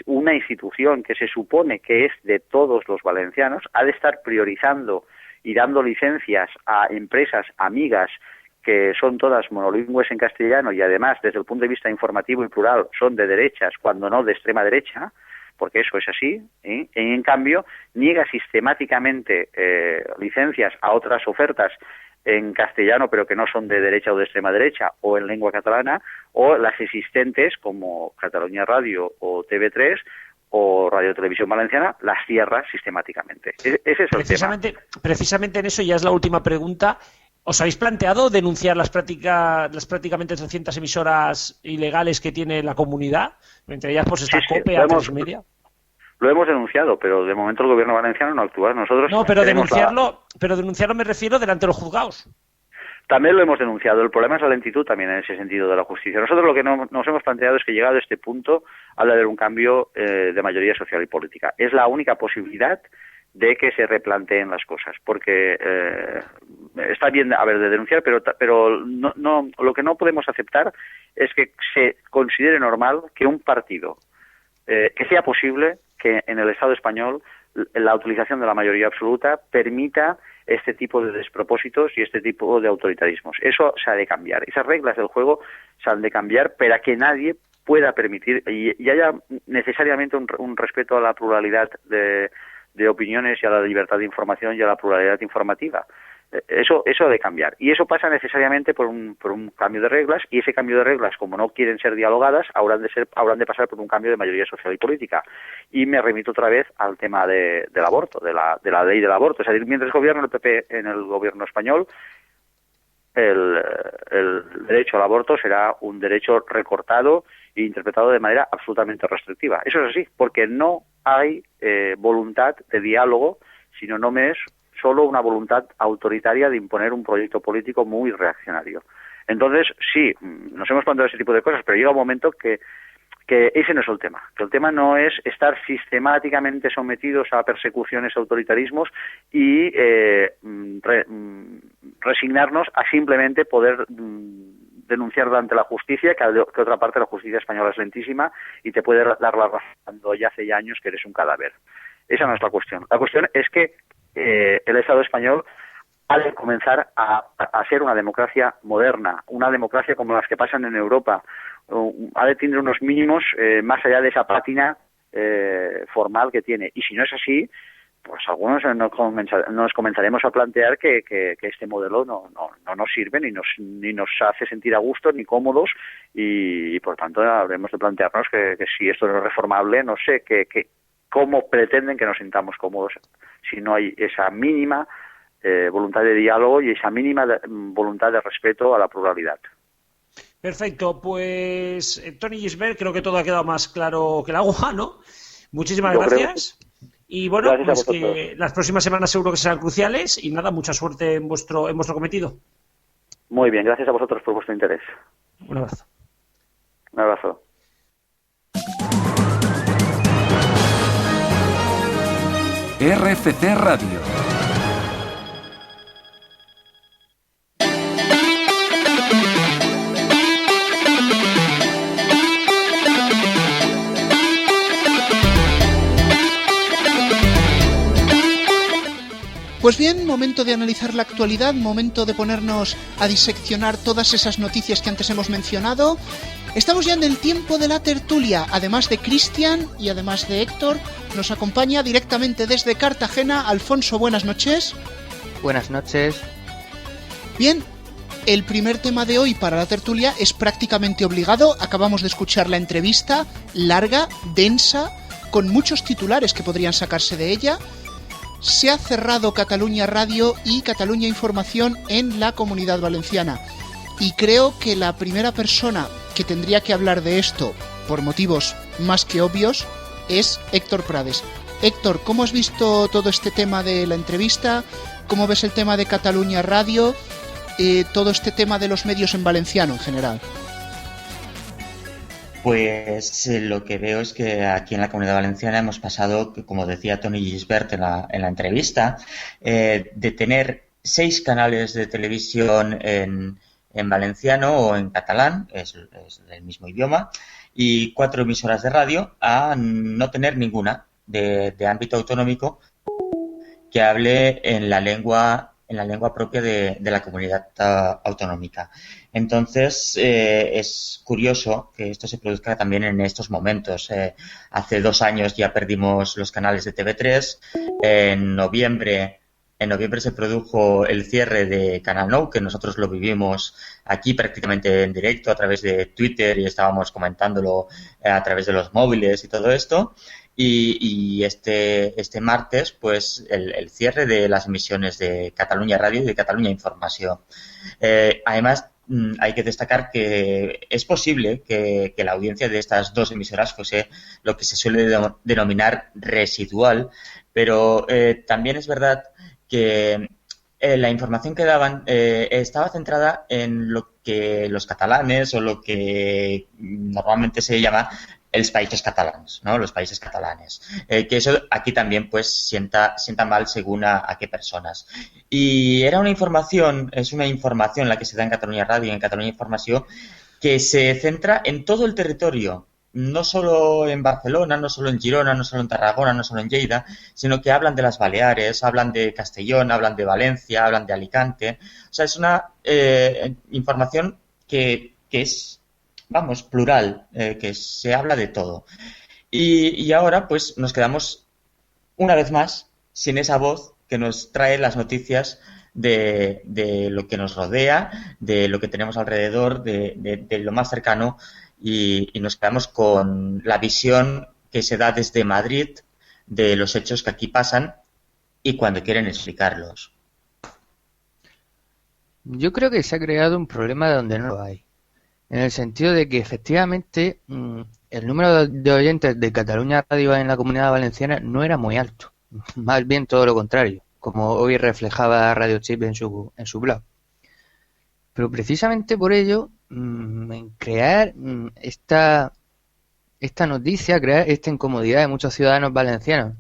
una institución que se supone que es de todos los valencianos ha de estar priorizando y dando licencias a empresas amigas que son todas monolingües en castellano y además desde el punto de vista informativo y plural son de derechas, cuando no de extrema derecha, porque eso es así, y en cambio niega sistemáticamente licencias a otras ofertas en castellano pero que no son de derecha o de extrema derecha o en lengua catalana, o las existentes como Catalunya Radio o TV3 o Radio Televisión Valenciana, las cierra sistemáticamente. Ese es el tema. Precisamente en eso ya es la última pregunta. ¿Os habéis planteado denunciar las prácticamente 300 emisoras ilegales que tiene la comunidad? Entre ellas pues está COPE, A3 Media. Lo hemos denunciado, pero de momento el gobierno valenciano no actúa. Nosotros pero denunciarlo me refiero delante de los juzgados. También lo hemos denunciado. El problema es la lentitud también en ese sentido de la justicia. Nosotros lo que nos hemos planteado es que llegado a este punto ha de haber un cambio de mayoría social y política. Es la única posibilidad de que se replanteen las cosas, porque está bien de denunciar, pero no, lo que no podemos aceptar es que se considere normal que un partido, que sea posible que en el Estado español la utilización de la mayoría absoluta permita este tipo de despropósitos y este tipo de autoritarismos. Eso se ha de cambiar. Esas reglas del juego se han de cambiar para que nadie pueda permitir y haya necesariamente un respeto a la pluralidad de opiniones y a la libertad de información y a la pluralidad informativa. Eso ha de cambiar. Y eso pasa necesariamente por un cambio de reglas, y ese cambio de reglas, como no quieren ser dialogadas, habrán de pasar por un cambio de mayoría social y política. Y me remito otra vez al tema del aborto, de la ley del aborto. Es decir, mientras gobierna el PP en el gobierno español, el derecho al aborto será un derecho recortado e interpretado de manera absolutamente restrictiva. Eso es así, porque no hay voluntad de diálogo, sino no es solo una voluntad autoritaria de imponer un proyecto político muy reaccionario. Entonces, sí, nos hemos planteado ese tipo de cosas, pero llega un momento que ese no es el tema, que el tema no es estar sistemáticamente sometidos a persecuciones, autoritarismos y resignarnos a simplemente poder denunciar ante la justicia, que otra parte la justicia española es lentísima y te puede dar la razón cuando ya hace años que eres un cadáver. Esa no es la cuestión. La cuestión es que el Estado español ha de comenzar a ser una democracia moderna, una democracia como las que pasan en Europa. Ha de tener unos mínimos más allá de esa pátina formal que tiene. Y si no es así, pues algunos nos comenzaremos a plantear que este modelo no nos sirve ni nos hace sentir a gusto ni cómodos y por tanto habremos de plantearnos que si esto no es reformable, no sé cómo pretenden que nos sintamos cómodos si no hay esa mínima voluntad de diálogo y esa mínima voluntad de respeto a la pluralidad. Perfecto, pues Toni Gisbert, creo que todo ha quedado más claro que el agua, ¿no? Muchísimas gracias. Y bueno, pues que las próximas semanas seguro que serán cruciales y nada, mucha suerte en vuestro cometido. Muy bien, gracias a vosotros por vuestro interés. Un abrazo. Un abrazo. RFC Radio. Pues bien, momento de analizar la actualidad, momento de ponernos a diseccionar todas esas noticias que antes hemos mencionado. Estamos ya en el tiempo de la tertulia. Además de Cristian y además de Héctor, nos acompaña directamente desde Cartagena Alfonso. Buenas noches. Buenas noches. Bien, el primer tema de hoy para la tertulia es prácticamente obligado. Acabamos de escuchar la entrevista, larga, densa, con muchos titulares que podrían sacarse de ella. Se ha cerrado Cataluña Radio y Cataluña Información en la Comunidad Valenciana. Y creo que la primera persona que tendría que hablar de esto, por motivos más que obvios, es Héctor Prades. Héctor, ¿cómo has visto todo este tema de la entrevista? ¿Cómo ves el tema de Cataluña Radio? Todo este tema de los medios en valenciano en general. Pues lo que veo es que aquí en la Comunidad Valenciana hemos pasado, como decía Toni Gisbert en la entrevista, de tener 6 canales de televisión en valenciano o en catalán, es el mismo idioma, y 4 emisoras de radio, a no tener ninguna de ámbito autonómico que hable en la lengua propia de la comunidad autonómica. Entonces, es curioso que esto se produzca también en estos momentos. Hace 2 años ya perdimos los canales de TV3. En noviembre se produjo el cierre de Canal Nou, que nosotros lo vivimos aquí prácticamente en directo a través de Twitter y estábamos comentándolo a través de los móviles y todo esto. Y este martes, pues, el cierre de las emisiones de Cataluña Radio y de Cataluña Información. Además, hay que destacar que es posible que la audiencia de estas 2 emisoras fuese lo que se suele denominar residual, pero también es verdad que la información que daban estaba centrada en lo que los catalanes o lo que normalmente se llama els països catalans, ¿no? Los países catalanes. Que eso aquí también pues sienta mal según a qué personas. Y es una información la que se da en Cataluña Radio y en Cataluña Información que se centra en todo el territorio, no solo en Barcelona, no solo en Girona, no solo en Tarragona, no solo en Lleida, sino que hablan de las Baleares, hablan de Castellón, hablan de Valencia, hablan de Alicante. O sea, es una información que es, vamos, plural, que se habla de todo. Y ahora, pues, nos quedamos una vez más sin esa voz que nos trae las noticias de lo que nos rodea, de lo que tenemos alrededor, de lo más cercano, y nos quedamos con la visión que se da desde Madrid de los hechos que aquí pasan y cuando quieren explicarlos. Yo creo que se ha creado un problema de donde no lo hay. En el sentido de que efectivamente el número de oyentes de Cataluña Radio en la Comunidad Valenciana no era muy alto. Más bien todo lo contrario, como hoy reflejaba Radio Chip en su blog. Pero precisamente por ello, en crear esta noticia, crear esta incomodidad de muchos ciudadanos valencianos,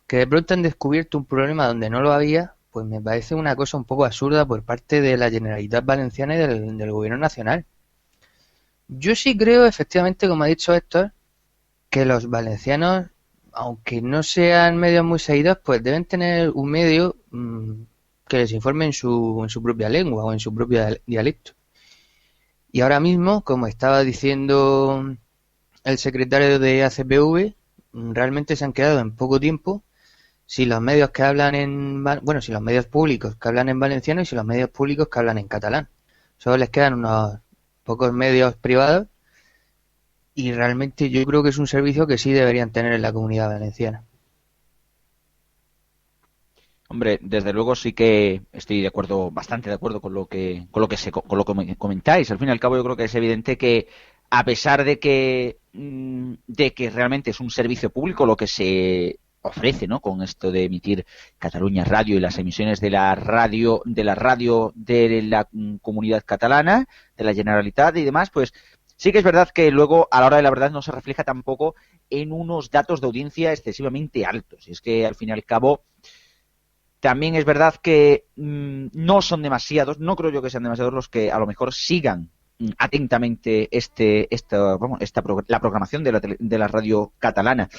que de pronto han descubierto un problema donde no lo había, pues me parece una cosa un poco absurda por parte de la Generalitat Valenciana y del Gobierno Nacional. Yo sí creo, efectivamente, como ha dicho Héctor, que los valencianos, aunque no sean medios muy seguidos, pues deben tener un medio que les informe en su propia lengua o en su propio dialecto. Y ahora mismo, como estaba diciendo el secretario de ACPV, realmente se han quedado en poco tiempo si los medios que hablan si los medios públicos que hablan en valenciano y si los medios públicos que hablan en catalán. Solo les quedan unos pocos medios privados y realmente yo creo que es un servicio que sí deberían tener en la Comunidad Valenciana. Hombre, desde luego sí que estoy de acuerdo, bastante de acuerdo con lo que comentáis. Al fin y al cabo yo creo que es evidente que a pesar de que realmente es un servicio público lo que se ofrece, ¿no? Con esto de emitir Cataluña Radio y las emisiones de la radio de la comunidad catalana, de la Generalitat y demás, pues sí que es verdad que luego a la hora de la verdad no se refleja tampoco en unos datos de audiencia excesivamente altos. Y es que al fin y al cabo también es verdad que no son demasiados, no creo yo que sean demasiados los que a lo mejor sigan atentamente la programación de la radio catalana.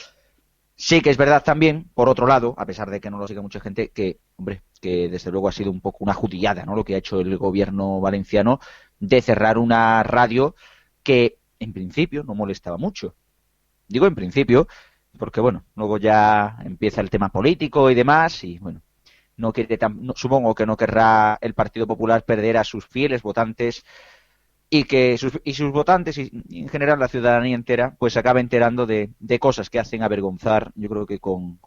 Sí que es verdad también, por otro lado, a pesar de que no lo siga mucha gente, que desde luego ha sido un poco una jutillada, ¿no? Lo que ha hecho el gobierno valenciano de cerrar una radio que en principio no molestaba mucho. Digo en principio, porque bueno, luego ya empieza el tema político y demás, y bueno, supongo que no querrá el Partido Popular perder a sus fieles votantes y que sus votantes y en general la ciudadanía entera pues se acabe enterando de cosas que hacen avergonzar, yo creo que con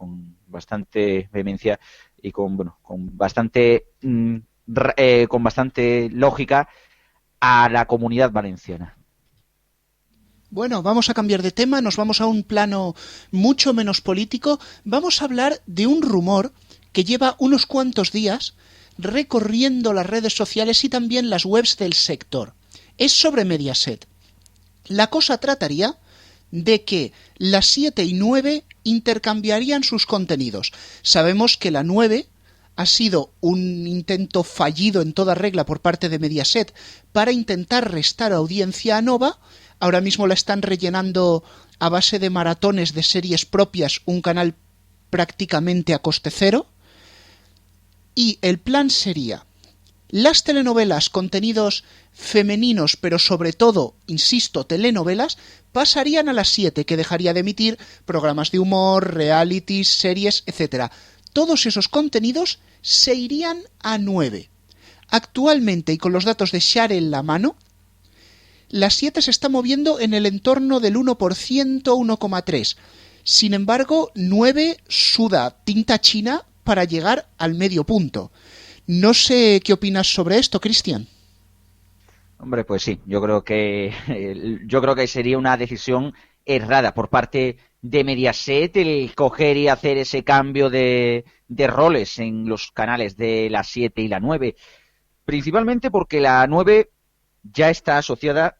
bastante vehemencia y con bastante lógica a la Comunidad Valenciana. Bueno, vamos a cambiar de tema, nos vamos a un plano mucho menos político. Vamos a hablar de un rumor que lleva unos cuantos días recorriendo las redes sociales y también las webs del sector. Es sobre Mediaset. La cosa trataría de que las 7 y 9 intercambiarían sus contenidos. Sabemos que la 9 ha sido un intento fallido en toda regla por parte de Mediaset para intentar restar audiencia a Nova. Ahora mismo la están rellenando a base de maratones de series propias, un canal prácticamente a coste cero. Y el plan sería las telenovelas, contenidos femeninos, pero sobre todo, insisto, telenovelas, pasarían a las 7, que dejaría de emitir programas de humor, realities, series, etc. Todos esos contenidos se irían a 9. Actualmente, y con los datos de Share en la mano, las 7 se está moviendo en el entorno del 1%, 1,3%. Sin embargo, 9 suda tinta china para llegar al medio punto. No sé qué opinas sobre esto, Cristian. Hombre, pues sí, yo creo que sería una decisión errada por parte de Mediaset el coger y hacer ese cambio de roles en los canales de la 7 y la 9. Principalmente porque la 9 ya está asociada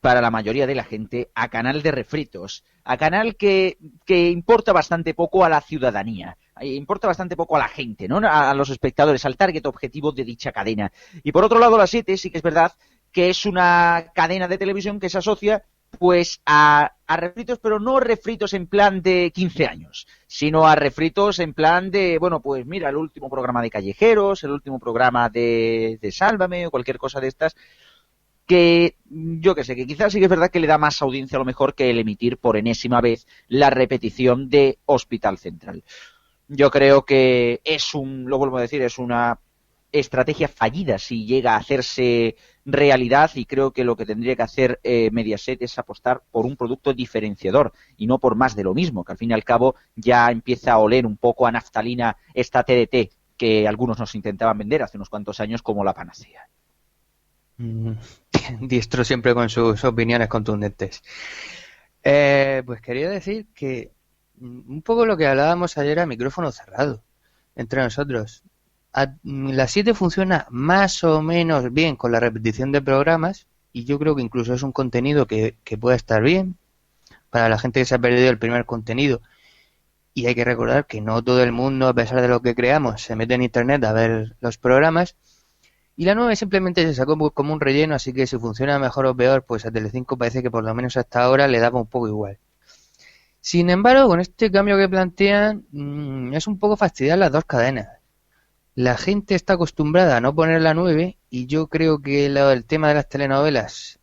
para la mayoría de la gente a canal de refritos, a canal que importa bastante poco a la ciudadanía, importa bastante poco a la gente, ¿no? A los espectadores, al target objetivo de dicha cadena. Y por otro lado, la 7 sí que es verdad que es una cadena de televisión que se asocia pues a refritos, pero no refritos en plan de 15 años, sino a refritos en plan de, bueno, pues mira, el último programa de Callejeros, el último programa de Sálvame o cualquier cosa de estas, que yo que sé, que quizás sí que es verdad que le da más audiencia a lo mejor que el emitir por enésima vez la repetición de Hospital Central. Yo creo que lo vuelvo a decir, es una estrategia fallida si llega a hacerse realidad, y creo que lo que tendría que hacer Mediaset es apostar por un producto diferenciador y no por más de lo mismo, que al fin y al cabo ya empieza a oler un poco a naftalina esta TDT que algunos nos intentaban vender hace unos cuantos años como la panacea. Diestro siempre con sus opiniones contundentes. Pues quería decir que un poco lo que hablábamos ayer a micrófono cerrado entre nosotros. La 7 funciona más o menos bien con la repetición de programas, y yo creo que incluso es un contenido que puede estar bien para la gente que se ha perdido el primer contenido. Y hay que recordar que no todo el mundo, a pesar de lo que creamos, se mete en internet a ver los programas. Y la 9 simplemente se sacó como un relleno, así que si funciona mejor o peor, pues a Telecinco parece que por lo menos hasta ahora le daba un poco igual. Sin embargo, con este cambio que plantean, es un poco fastidiar las dos cadenas. La gente está acostumbrada a no poner la 9, y yo creo que el tema de las telenovelas,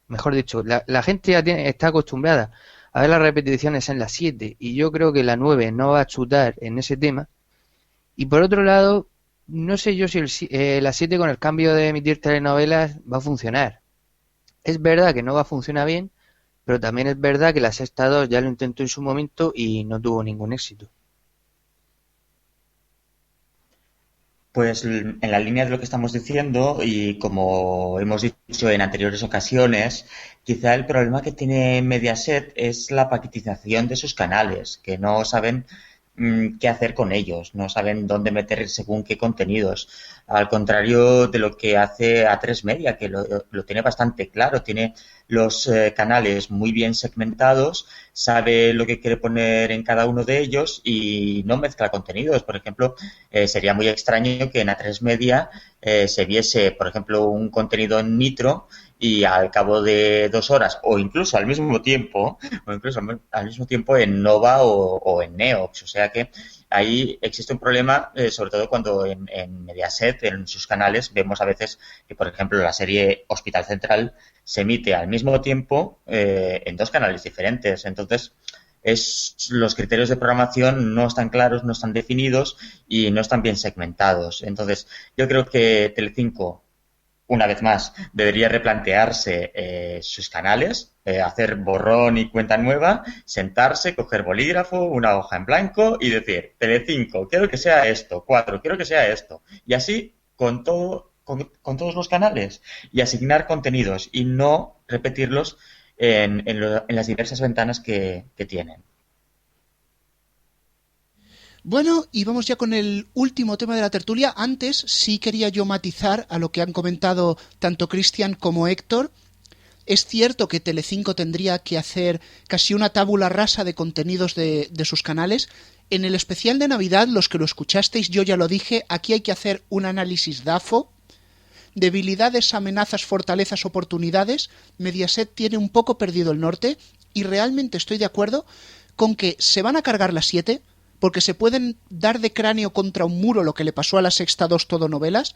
mejor dicho, la gente ya está acostumbrada a ver las repeticiones en la 7, y yo creo que la 9 no va a chutar en ese tema. Y por otro lado, no sé yo si la 7 con el cambio de emitir telenovelas va a funcionar. Es verdad que no va a funcionar bien, pero también es verdad que la Sexta 2 ya lo intentó en su momento y no tuvo ningún éxito. Pues en la línea de lo que estamos diciendo, y como hemos dicho en anteriores ocasiones, quizá el problema que tiene Mediaset es la paquetización de sus canales, que no saben qué hacer con ellos, no saben dónde meter según qué contenidos, al contrario de lo que hace A3 Media, que lo tiene bastante claro, tiene los canales muy bien segmentados, sabe lo que quiere poner en cada uno de ellos y no mezcla contenidos. Por ejemplo, sería muy extraño que en A3 Media se viese, por ejemplo, un contenido en Nitro y al cabo de 2 horas o incluso al mismo tiempo en Nova o en Neox. O sea que ahí existe un problema, sobre todo cuando en Mediaset, en sus canales, vemos a veces que, por ejemplo, la serie Hospital Central se emite al mismo tiempo en 2 canales diferentes. Entonces, los criterios de programación no están claros, no están definidos y no están bien segmentados. Entonces, yo creo que Telecinco, una vez más, debería replantearse sus canales, hacer borrón y cuenta nueva, sentarse, coger bolígrafo, una hoja en blanco y decir: Telecinco, quiero que sea esto; 4, quiero que sea esto. Y así con todos los canales, y asignar contenidos y no repetirlos en las diversas ventanas que tienen. Bueno, y vamos ya con el último tema de la tertulia. Antes sí quería yo matizar a lo que han comentado tanto Cristian como Héctor. Es cierto que Telecinco tendría que hacer casi una tabula rasa de contenidos de sus canales. En el especial de Navidad, los que lo escuchasteis, yo ya lo dije, aquí hay que hacer un análisis DAFO. Debilidades, amenazas, fortalezas, oportunidades. Mediaset tiene un poco perdido el norte y realmente estoy de acuerdo con que se van a cargar las 7, porque se pueden dar de cráneo contra un muro, lo que le pasó a la Sexta 2 todo novelas,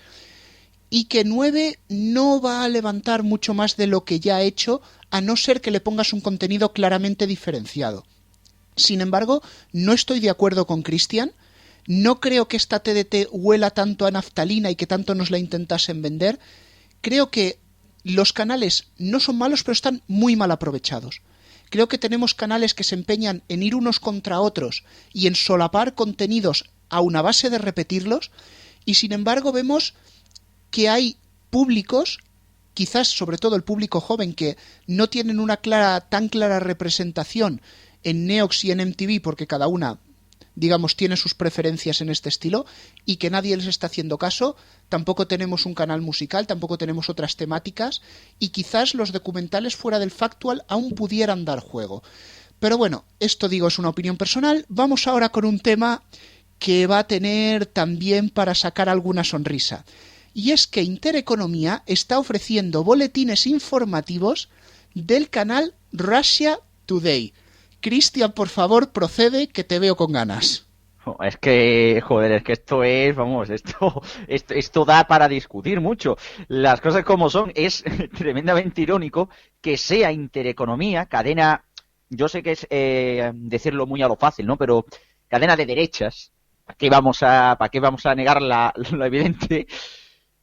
y que 9 no va a levantar mucho más de lo que ya ha hecho, a no ser que le pongas un contenido claramente diferenciado. Sin embargo, no estoy de acuerdo con Cristian. No creo que esta TDT huela tanto a naftalina y que tanto nos la intentasen vender. Creo que los canales no son malos, pero están muy mal aprovechados. Creo que tenemos canales que se empeñan en ir unos contra otros y en solapar contenidos a una base de repetirlos, y sin embargo vemos que hay públicos, quizás sobre todo el público joven, que no tienen una tan clara representación en Neox y en MTV, porque cada una, digamos, tiene sus preferencias en este estilo, y que nadie les está haciendo caso. Tampoco tenemos un canal musical, tampoco tenemos otras temáticas, y quizás los documentales fuera del Factual aún pudieran dar juego. Pero bueno, esto, digo, es una opinión personal. Vamos ahora con un tema que va a tener también para sacar alguna sonrisa. Y es que Intereconomía está ofreciendo boletines informativos del canal Russia Today. Cristian, por favor, procede, que te veo con ganas. Es que, joder, es que esto es, vamos, esto da para discutir mucho. Las cosas como son, es tremendamente irónico que sea Intereconomía, cadena, yo sé que es decirlo muy a lo fácil, ¿no? Pero cadena de derechas, ¿para qué vamos a negar lo evidente?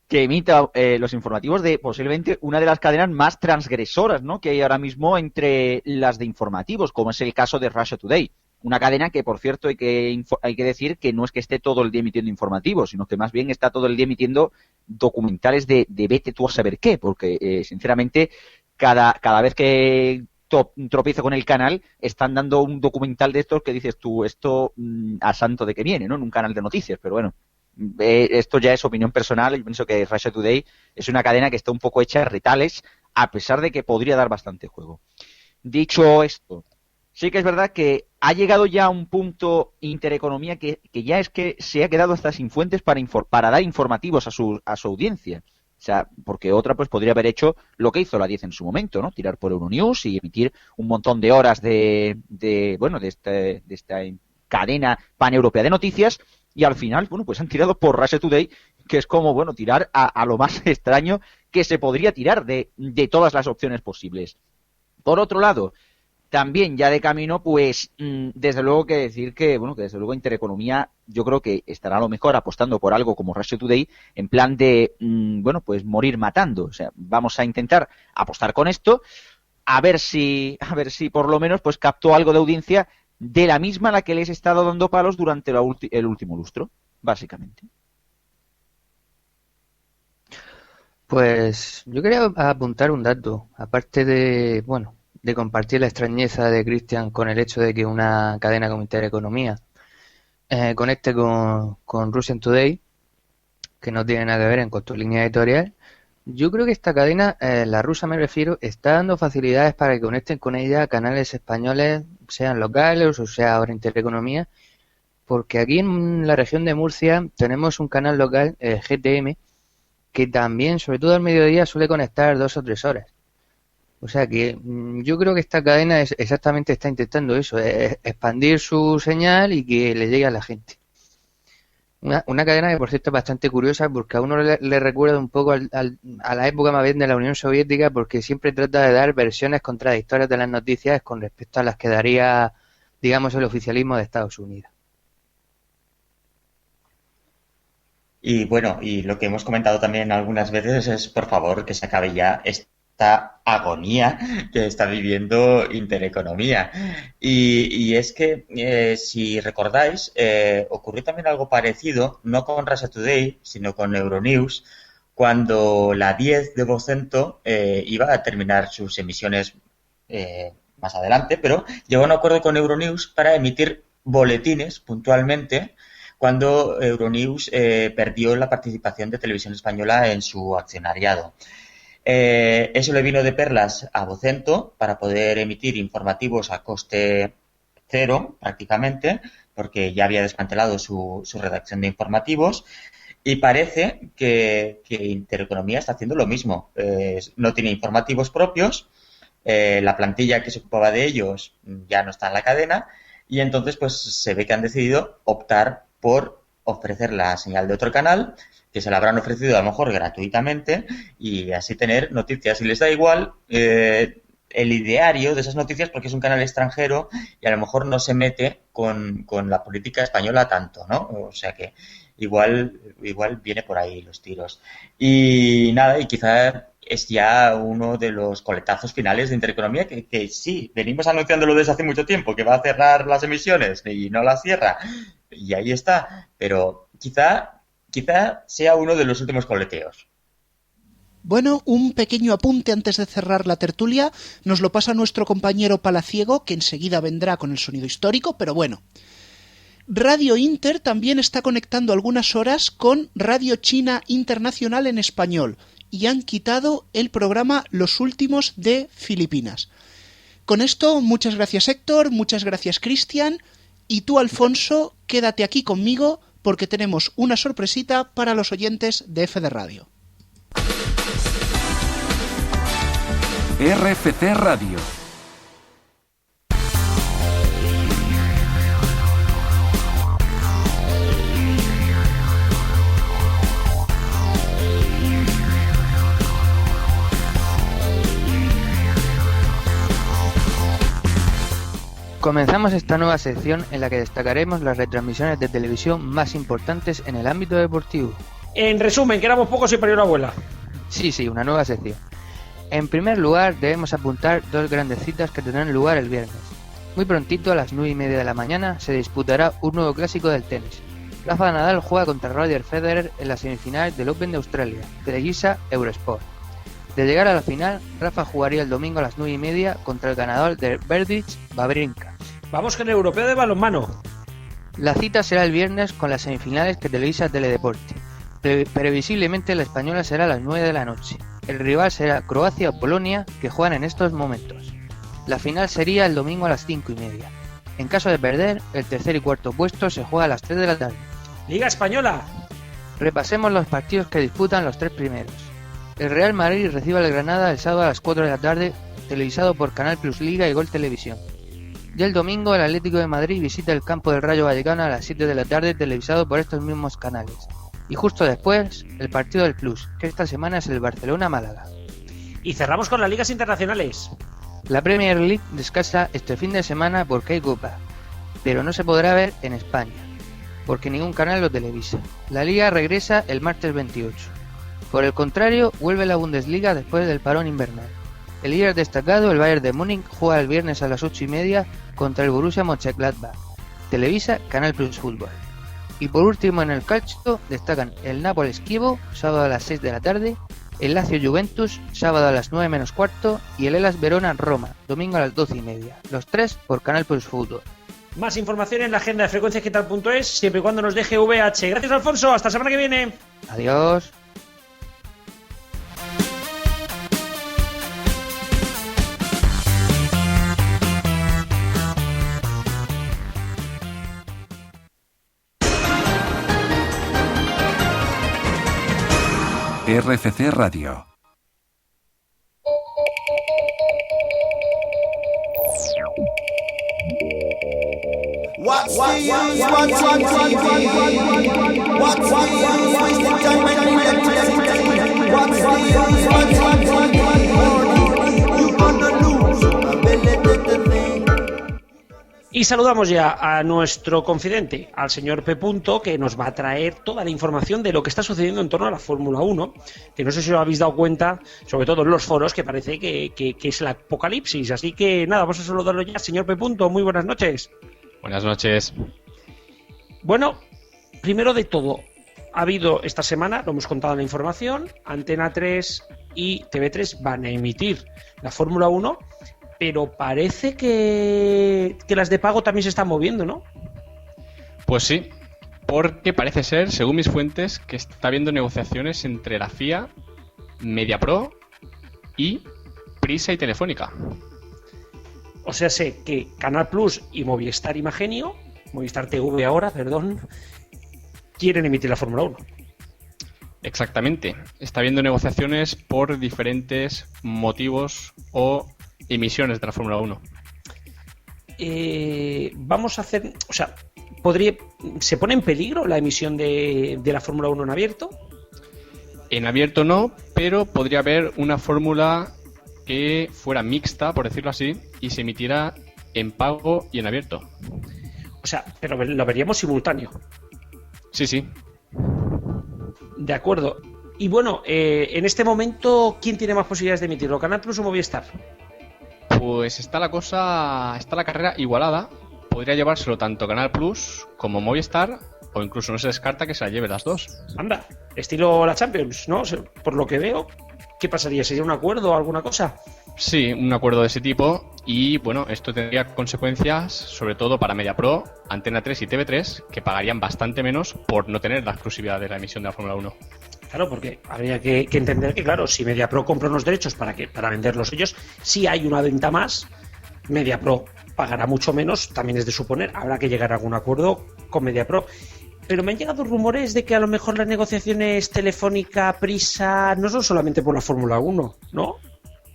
Que emita los informativos de posiblemente una de las cadenas más transgresoras, ¿no?, que hay ahora mismo entre las de informativos, como es el caso de Russia Today. Una cadena que, por cierto, hay que decir que no es que esté todo el día emitiendo informativos, sino que más bien está todo el día emitiendo documentales de vete tú a saber qué, porque sinceramente cada vez que tropiezo con el canal están dando un documental de estos que dices tú, esto a santo de que viene, ¿no? En un canal de noticias, pero bueno, esto ya es opinión personal. Yo pienso que Russia Today es una cadena que está un poco hecha a retales, a pesar de que podría dar bastante juego. Dicho esto, sí que es verdad que ha llegado ya a un punto Intereconomía que ya es que se ha quedado hasta sin fuentes para dar informativos a su audiencia. O sea, porque otra pues podría haber hecho lo que hizo la 10 en su momento, ¿no? Tirar por Euronews y emitir un montón de horas de esta cadena paneuropea de noticias, y al final, bueno, pues han tirado por Russia Today, que es como, bueno, tirar a lo más extraño que se podría tirar de todas las opciones posibles. Por otro lado, también ya de camino, pues desde luego que decir que, bueno, que desde luego Intereconomía yo creo que estará a lo mejor apostando por algo como Russia Today en plan de, bueno, pues morir matando. O sea, vamos a intentar apostar con esto, a ver si por lo menos pues captó algo de audiencia de la misma a la que les he estado dando palos durante el último lustro, básicamente. Pues yo quería apuntar un dato, aparte de, bueno, de compartir la extrañeza de Cristian con el hecho de que una cadena como Intereconomía conecte con Russia Today, que no tiene nada que ver en cuanto a línea editorial. Yo creo que esta cadena, la rusa me refiero, está dando facilidades para que conecten con ella canales españoles, sean locales o sea ahora Intereconomía, porque aquí en la región de Murcia tenemos un canal local, GTM, que también, sobre todo al mediodía, suele conectar 2 o 3 horas. O sea que yo creo que esta cadena exactamente está intentando eso, expandir su señal y que le llegue a la gente. Una cadena que, por cierto, es bastante curiosa porque a uno le recuerda un poco a la época más bien de la Unión Soviética, porque siempre trata de dar versiones contradictorias de las noticias con respecto a las que daría, digamos, el oficialismo de Estados Unidos. Y bueno, y lo que hemos comentado también algunas veces es, por favor, que se acabe ya esta agonía que está viviendo Intereconomía. Y es que, si recordáis, ocurrió también algo parecido, no con Russia Today, sino con Euronews, cuando la 10 de Vocento iba a terminar sus emisiones más adelante, pero llegó a un acuerdo con Euronews para emitir boletines puntualmente cuando Euronews perdió la participación de Televisión Española en su accionariado. Eso le vino de perlas a Vocento para poder emitir informativos a coste cero prácticamente, porque ya había desmantelado su redacción de informativos, y parece que Intereconomía está haciendo lo mismo. No tiene informativos propios, la plantilla que se ocupaba de ellos ya no está en la cadena, y entonces pues se ve que han decidido optar por ofrecer la señal de otro canal, que se la habrán ofrecido a lo mejor gratuitamente, y así tener noticias. Y les da igual el ideario de esas noticias porque es un canal extranjero y a lo mejor no se mete con la política española tanto, ¿no? O sea que igual viene por ahí los tiros. Y nada, y quizá es ya uno de los coletazos finales de Intereconomía que sí, venimos anunciándolo desde hace mucho tiempo, que va a cerrar las emisiones y no las cierra. Y ahí está, pero quizá sea uno de los últimos coleteos. Bueno, un pequeño apunte antes de cerrar la tertulia. Nos lo pasa nuestro compañero Palaciego, que enseguida vendrá con el sonido histórico, pero bueno. Radio Inter también está conectando algunas horas con Radio China Internacional en español y han quitado el programa Los Últimos de Filipinas. Con esto, muchas gracias Héctor, muchas gracias Cristian, y tú, Alfonso, quédate aquí conmigo porque tenemos una sorpresita para los oyentes de FD Radio. RFC Radio. Comenzamos esta nueva sección en la que destacaremos las retransmisiones de televisión más importantes en el ámbito deportivo. En resumen, que éramos pocos y parió una abuela. Sí, una nueva sección. En primer lugar, debemos apuntar 2 grandes citas que tendrán lugar el viernes. Muy prontito, a las 9:30 de la mañana, se disputará un nuevo clásico del tenis. Rafa Nadal juega contra Roger Federer en las semifinales del Open de Australia, televisa Eurosport. De llegar a la final, Rafa jugaría el domingo a las 9:30 contra el ganador de Berdych-Wawrinka. Vamos con el europeo de balonmano. La cita será el viernes con las semifinales que televisa Teledeporte. Previsiblemente la española será a las 9 de la noche. El rival será Croacia o Polonia, que juegan en estos momentos. La final sería el domingo a las 5:30. En caso de perder, el tercer y cuarto puesto se juega a las 3 de la tarde. Liga Española. Repasemos los partidos que disputan los tres primeros. El Real Madrid recibe al Granada el sábado a las 4 de la tarde, televisado por Canal Plus Liga y Gol Televisión. Y el domingo el Atlético de Madrid visita el campo del Rayo Vallecano a las 7 de la tarde, televisado por estos mismos canales. Y justo después, el partido del Plus, que esta semana es el Barcelona-Málaga. Y cerramos con las ligas internacionales. La Premier League descansa este fin de semana porque hay Copa, pero no se podrá ver en España, porque ningún canal lo televisa. La Liga regresa el martes 28. Por el contrario, vuelve la Bundesliga después del parón invernal. El líder destacado, el Bayern de Múnich, juega el viernes a las 8:30 contra el Borussia Mönchengladbach. Televisa Canal Plus Fútbol. Y por último en el calcio destacan el Nápoles-Chievo, sábado a las 6 de la tarde, el Lazio-Juventus, sábado a las 9 menos cuarto, y el Hellas Verona-Roma, domingo a las 12:30. Los tres por Canal Plus Fútbol. Más información en la agenda de frecuenciadigital.es, siempre y cuando nos deje VH. Gracias, Alfonso. Hasta la semana que viene. Adiós. RFC Radio. What's the use watching TV? What's the use wasting time and electricity? What's the use watching TV? You gonna lose your ability to think. Y saludamos ya a nuestro confidente, al señor P. que nos va a traer toda la información de lo que está sucediendo en torno a la Fórmula 1, que no sé si os habéis dado cuenta, sobre todo en los foros, que parece que es el apocalipsis. Así que nada, vamos a saludarlo ya, señor P. Muy buenas noches. Buenas noches. Bueno, primero de todo, ha habido esta semana, lo hemos contado en la información, Antena 3 y TV3 van a emitir la Fórmula 1, pero parece que las de pago también se están moviendo, ¿no? Pues sí, porque parece ser, según mis fuentes, que está habiendo negociaciones entre la FIA, MediaPro y Prisa y Telefónica. O sea, sé que Canal Plus y Movistar Imagenio, Movistar TV ahora, perdón, quieren emitir la Fórmula 1. Exactamente. Está habiendo negociaciones por diferentes motivos o emisiones de la Fórmula 1. Vamos a hacer... O sea, ¿se pone en peligro la emisión de la Fórmula 1 en abierto? En abierto no, pero podría haber una fórmula que fuera mixta, por decirlo así, y se emitiera en pago y en abierto. O sea, pero lo veríamos simultáneo. Sí, sí. De acuerdo. Y bueno, en este momento, ¿quién tiene más posibilidades de emitirlo? ¿Canal Plus o Movistar? Pues está la carrera igualada. Podría llevárselo tanto Canal Plus como Movistar, o incluso no se descarta que se la lleve las dos. Anda, estilo la Champions, ¿no? Por lo que veo, ¿qué pasaría? ¿Sería un acuerdo o alguna cosa? Sí, un acuerdo de ese tipo. Y bueno, esto tendría consecuencias sobre todo para MediaPro, Antena 3 y TV3, que pagarían bastante menos por no tener la exclusividad de la emisión de la Fórmula 1. Claro, porque habría que entender que, claro, si MediaPro compra unos derechos para venderlos ellos, si hay una venta más, MediaPro pagará mucho menos, también es de suponer. Habrá que llegar a algún acuerdo con MediaPro. Pero me han llegado rumores de que a lo mejor las negociaciones Telefónica, Prisa, no son solamente por la Fórmula 1, ¿no?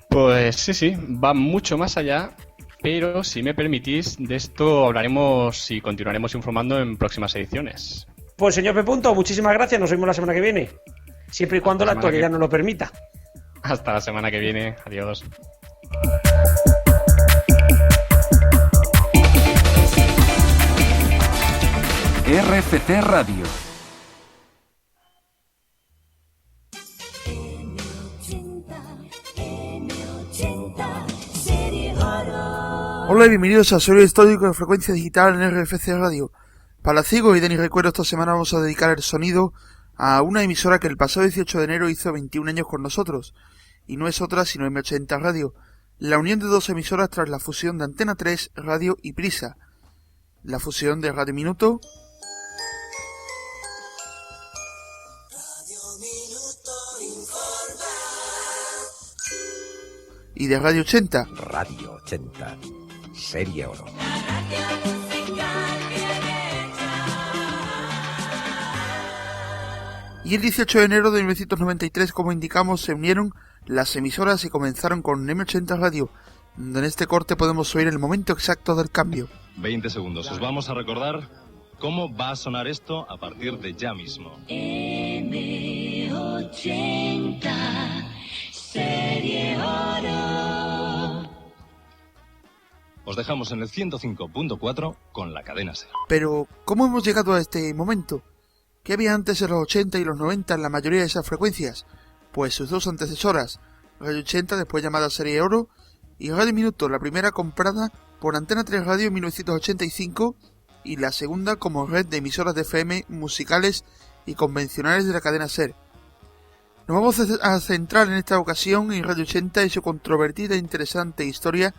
Pues sí, va mucho más allá, pero si me permitís, de esto hablaremos y continuaremos informando en próximas ediciones. Pues señor P. muchísimas gracias, nos vemos la semana que viene, siempre y cuando la actualidad nos lo permita. Hasta la semana que viene, adiós. RFC Radio. M80 City Auto. Hola y bienvenidos a Sonido Histórico de Frecuencia Digital en RFC Radio. Palaciego y Dani Recuerdo, esta semana vamos a dedicar el sonido a una emisora que el pasado 18 de enero hizo 21 años con nosotros, y no es otra sino M80 Radio, la unión de dos emisoras tras la fusión de Antena 3 Radio y Prisa, la fusión de Radio Minuto y de Radio 80. Radio 80, Serie Oro. Y el 18 de enero de 1993, como indicamos, se unieron las emisoras y comenzaron con M80 Radio, donde en este corte podemos oír el momento exacto del cambio. 20 segundos, os vamos a recordar cómo va a sonar esto a partir de ya mismo. M80, Serie Oro. Os dejamos en el 105.4 con la cadena SER. Pero, ¿cómo hemos llegado a este momento? ¿Qué había antes en los 80 y los 90 en la mayoría de esas frecuencias? Pues sus dos antecesoras, Radio 80, después llamada Serie Oro, y Radio Minuto, la primera comprada por Antena 3 Radio en 1985 y la segunda como red de emisoras de FM musicales y convencionales de la cadena SER. Nos vamos a centrar en esta ocasión en Radio 80 y su controvertida e interesante historia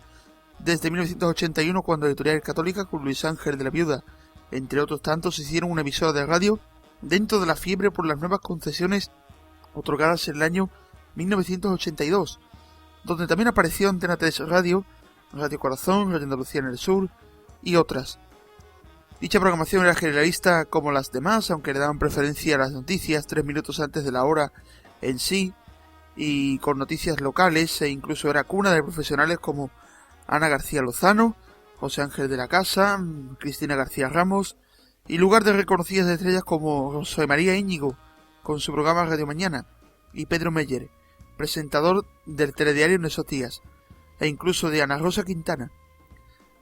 desde 1981, cuando Editorial Católica con Luis Ángel de la Viuda, entre otros tantos, hicieron una emisora de radio dentro de la fiebre por las nuevas concesiones otorgadas en el año 1982, donde también apareció Antena 3 Radio, Radio Corazón, Radio Andalucía en el Sur y otras. Dicha programación era generalista como las demás, aunque le daban preferencia a las noticias 3 minutos antes de la hora en sí, y con noticias locales, e incluso era cuna de profesionales como Ana García Lozano, José Ángel de la Casa, Cristina García Ramos, y lugar de reconocidas estrellas como José María Íñigo, con su programa Radio Mañana, y Pedro Meyer, presentador del telediario en esos días, e incluso de Ana Rosa Quintana.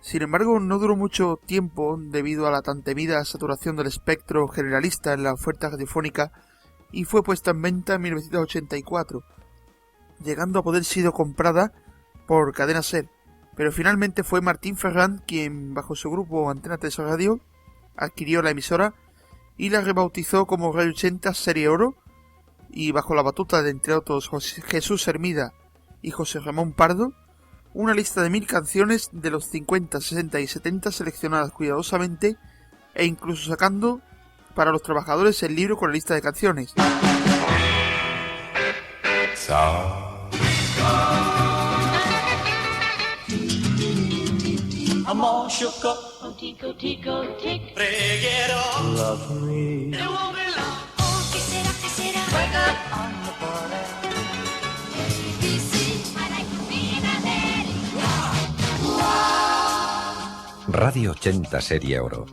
Sin embargo, no duró mucho tiempo debido a la tan temida saturación del espectro generalista en la oferta radiofónica, y fue puesta en venta en 1984, llegando a poder ser comprada por Cadena SER, pero finalmente fue Martín Ferrand quien, bajo su grupo Antena 3 Radio, adquirió la emisora y la rebautizó como Radio 80 Serie Oro, y bajo la batuta de, entre otros, Jesús Hermida y José Ramón Pardo, una lista de 1000 canciones de los 50, 60 y 70 seleccionadas cuidadosamente e incluso sacando para los trabajadores el libro con la lista de canciones. I'm all shook up. Tico, tico, tic. Bring it on. Love me. It won't be long. Oh, ¿qué será, qué será? Wake up on the party. ABC, I like being a lady. Radio 80 Serie Oro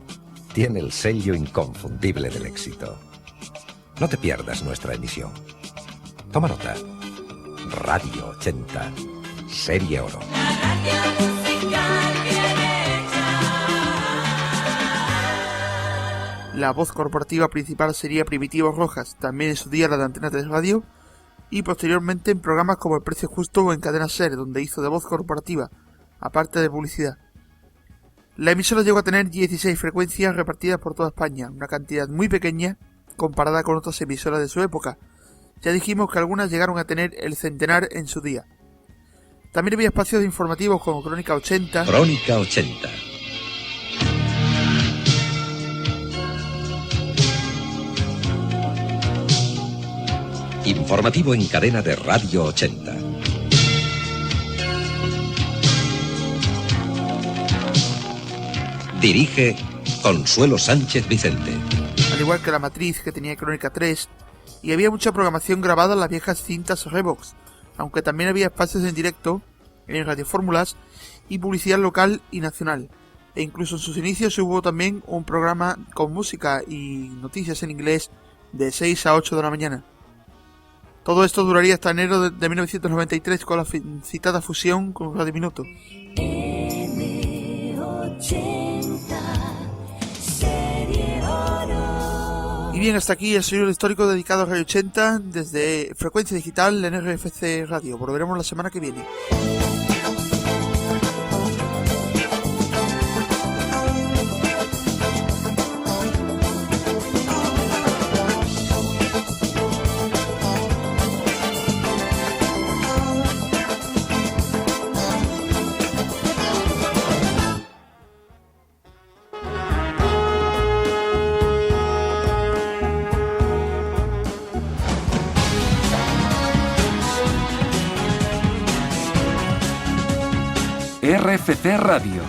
tiene el sello inconfundible del éxito. No te pierdas nuestra emisión. Toma nota. Radio 80 Serie Oro. La voz corporativa principal sería Primitivo Rojas, también en su día la de Antena 3 Radio, y posteriormente en programas como El Precio Justo o en Cadena SER, donde hizo de voz corporativa, aparte de publicidad. La emisora llegó a tener 16 frecuencias repartidas por toda España, una cantidad muy pequeña comparada con otras emisoras de su época. Ya dijimos que algunas llegaron a tener el centenar en su día. También había espacios informativos como Crónica 80. Crónica 80. Informativo en cadena de Radio 80. Dirige Consuelo Sánchez Vicente. Al igual que La Matriz, que tenía Crónica 3, y había mucha programación grabada en las viejas cintas Revox, aunque también había espacios en directo en radiofórmulas y publicidad local y nacional, e incluso en sus inicios hubo también un programa con música y noticias en inglés de 6 a 8 de la mañana. Todo esto duraría hasta enero de 1993 con la citada fusión con Radio Minuto. Y bien, hasta aquí el sonido histórico dedicado a Radio 80 desde Frecuencia Digital en RFC Radio. Volveremos la semana que viene. RFC Radio.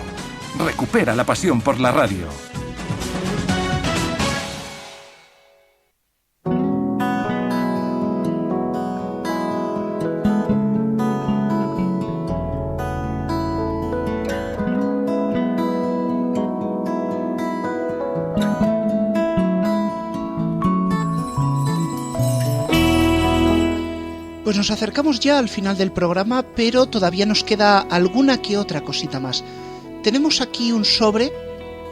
Recupera la pasión por la radio. Pues nos acercamos ya al final del programa, pero todavía nos queda alguna que otra cosita más. Tenemos aquí un sobre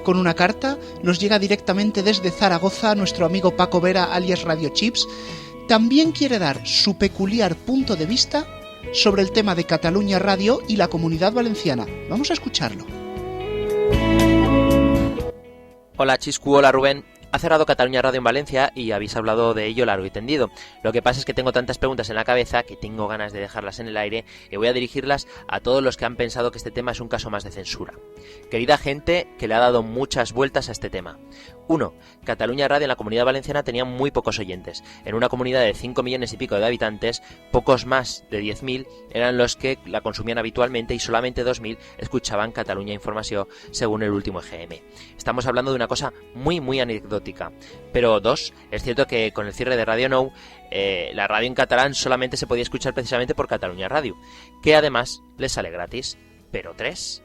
con una carta, nos llega directamente desde Zaragoza nuestro amigo Paco Vera, alias Radio Chips. También quiere dar su peculiar punto de vista sobre el tema de Cataluña Radio y la Comunidad Valenciana. Vamos a escucharlo. Hola Chiscu, hola Rubén. Ha cerrado Cataluña Radio en Valencia y habéis hablado de ello largo y tendido. Lo que pasa es que tengo tantas preguntas en la cabeza que tengo ganas de dejarlas en el aire y voy a dirigirlas a todos los que han pensado que este tema es un caso más de censura. Querida gente que le ha dado muchas vueltas a este tema. 1. Cataluña Radio en la Comunidad Valenciana tenía muy pocos oyentes. En una comunidad de 5 millones y pico de habitantes, pocos más de 10.000 eran los que la consumían habitualmente y solamente 2.000 escuchaban Cataluña Informació según el último EGM. Estamos hablando de una cosa muy anecdótica. Pero 2. Es cierto que con el cierre de Radio Nou, la radio en catalán solamente se podía escuchar precisamente por Cataluña Radio, que además les sale gratis. Pero 3.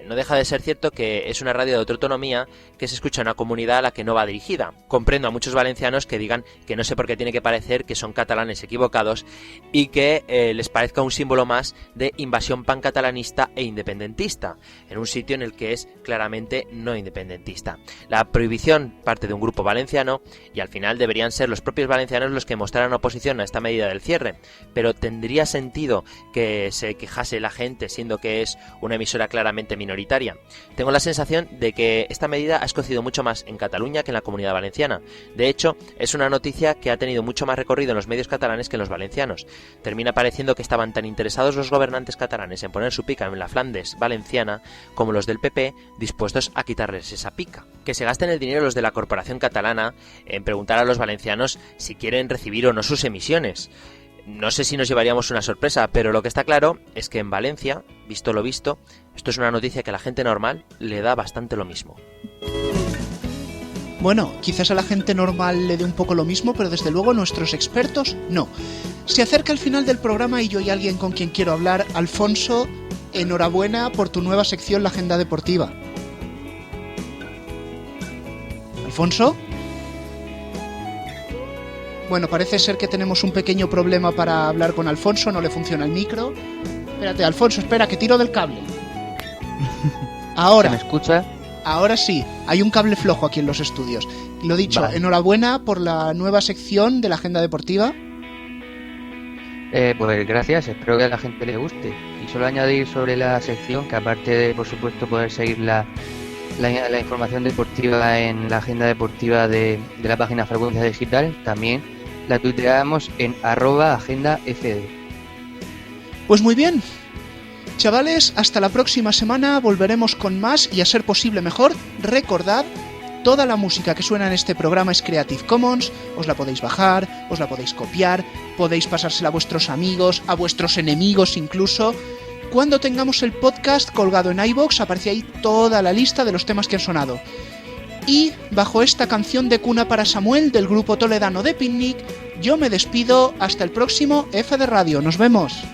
No deja de ser cierto que es una radio de otra autonomía que se escucha en una comunidad a la que no va dirigida. Comprendo a muchos valencianos que digan que no sé por qué tiene que parecer que son catalanes equivocados y que les parezca un símbolo más de invasión pancatalanista e independentista, en un sitio en el que es claramente no independentista. La prohibición parte de un grupo valenciano y al final deberían ser los propios valencianos los que mostraran oposición a esta medida del cierre, pero ¿tendría sentido que se quejase la gente siendo que es una emisora claramente minoritaria? Tengo la sensación de que esta medida ha escocido mucho más en Cataluña que en la Comunidad Valenciana. De hecho, es una noticia que ha tenido mucho más recorrido en los medios catalanes que en los valencianos. Termina pareciendo que estaban tan interesados los gobernantes catalanes en poner su pica en la Flandes valenciana como los del PP dispuestos a quitarles esa pica. Que se gasten el dinero los de la corporación catalana en preguntar a los valencianos si quieren recibir o no sus emisiones. No sé si nos llevaríamos una sorpresa, pero lo que está claro es que en Valencia, visto lo visto, esto es una noticia que a la gente normal le da bastante lo mismo. Bueno, quizás a la gente normal le dé un poco lo mismo, pero desde luego nuestros expertos no. Se acerca el final del programa y yo hay alguien con quien quiero hablar. Alfonso, enhorabuena por tu nueva sección, la Agenda Deportiva. ¿Alfonso? Bueno, parece ser que tenemos un pequeño problema para hablar con Alfonso, no le funciona el micro. Espérate, Alfonso, espera, que tiro del cable. Ahora. ¿Se me escucha? Ahora sí, hay un cable flojo aquí en los estudios. Lo dicho, vale. Enhorabuena por la nueva sección de la Agenda Deportiva. Pues gracias, espero que a la gente le guste. Y solo añadir sobre la sección que aparte de, por supuesto, poder seguir la información deportiva en la agenda deportiva de la página Frecuencia Digital, también la tuiteamos en @agendafd. Pues muy bien, chavales, hasta la próxima semana volveremos con más y a ser posible mejor. Recordad, toda la música que suena en este programa es Creative Commons, os la podéis bajar, os la podéis copiar, podéis pasársela a vuestros amigos, a vuestros enemigos incluso. Cuando tengamos el podcast colgado en iVoox aparece ahí toda la lista de los temas que han sonado. Y bajo esta canción de cuna para Samuel del grupo toledano de Picnic, yo me despido hasta el próximo F de Radio. Nos vemos.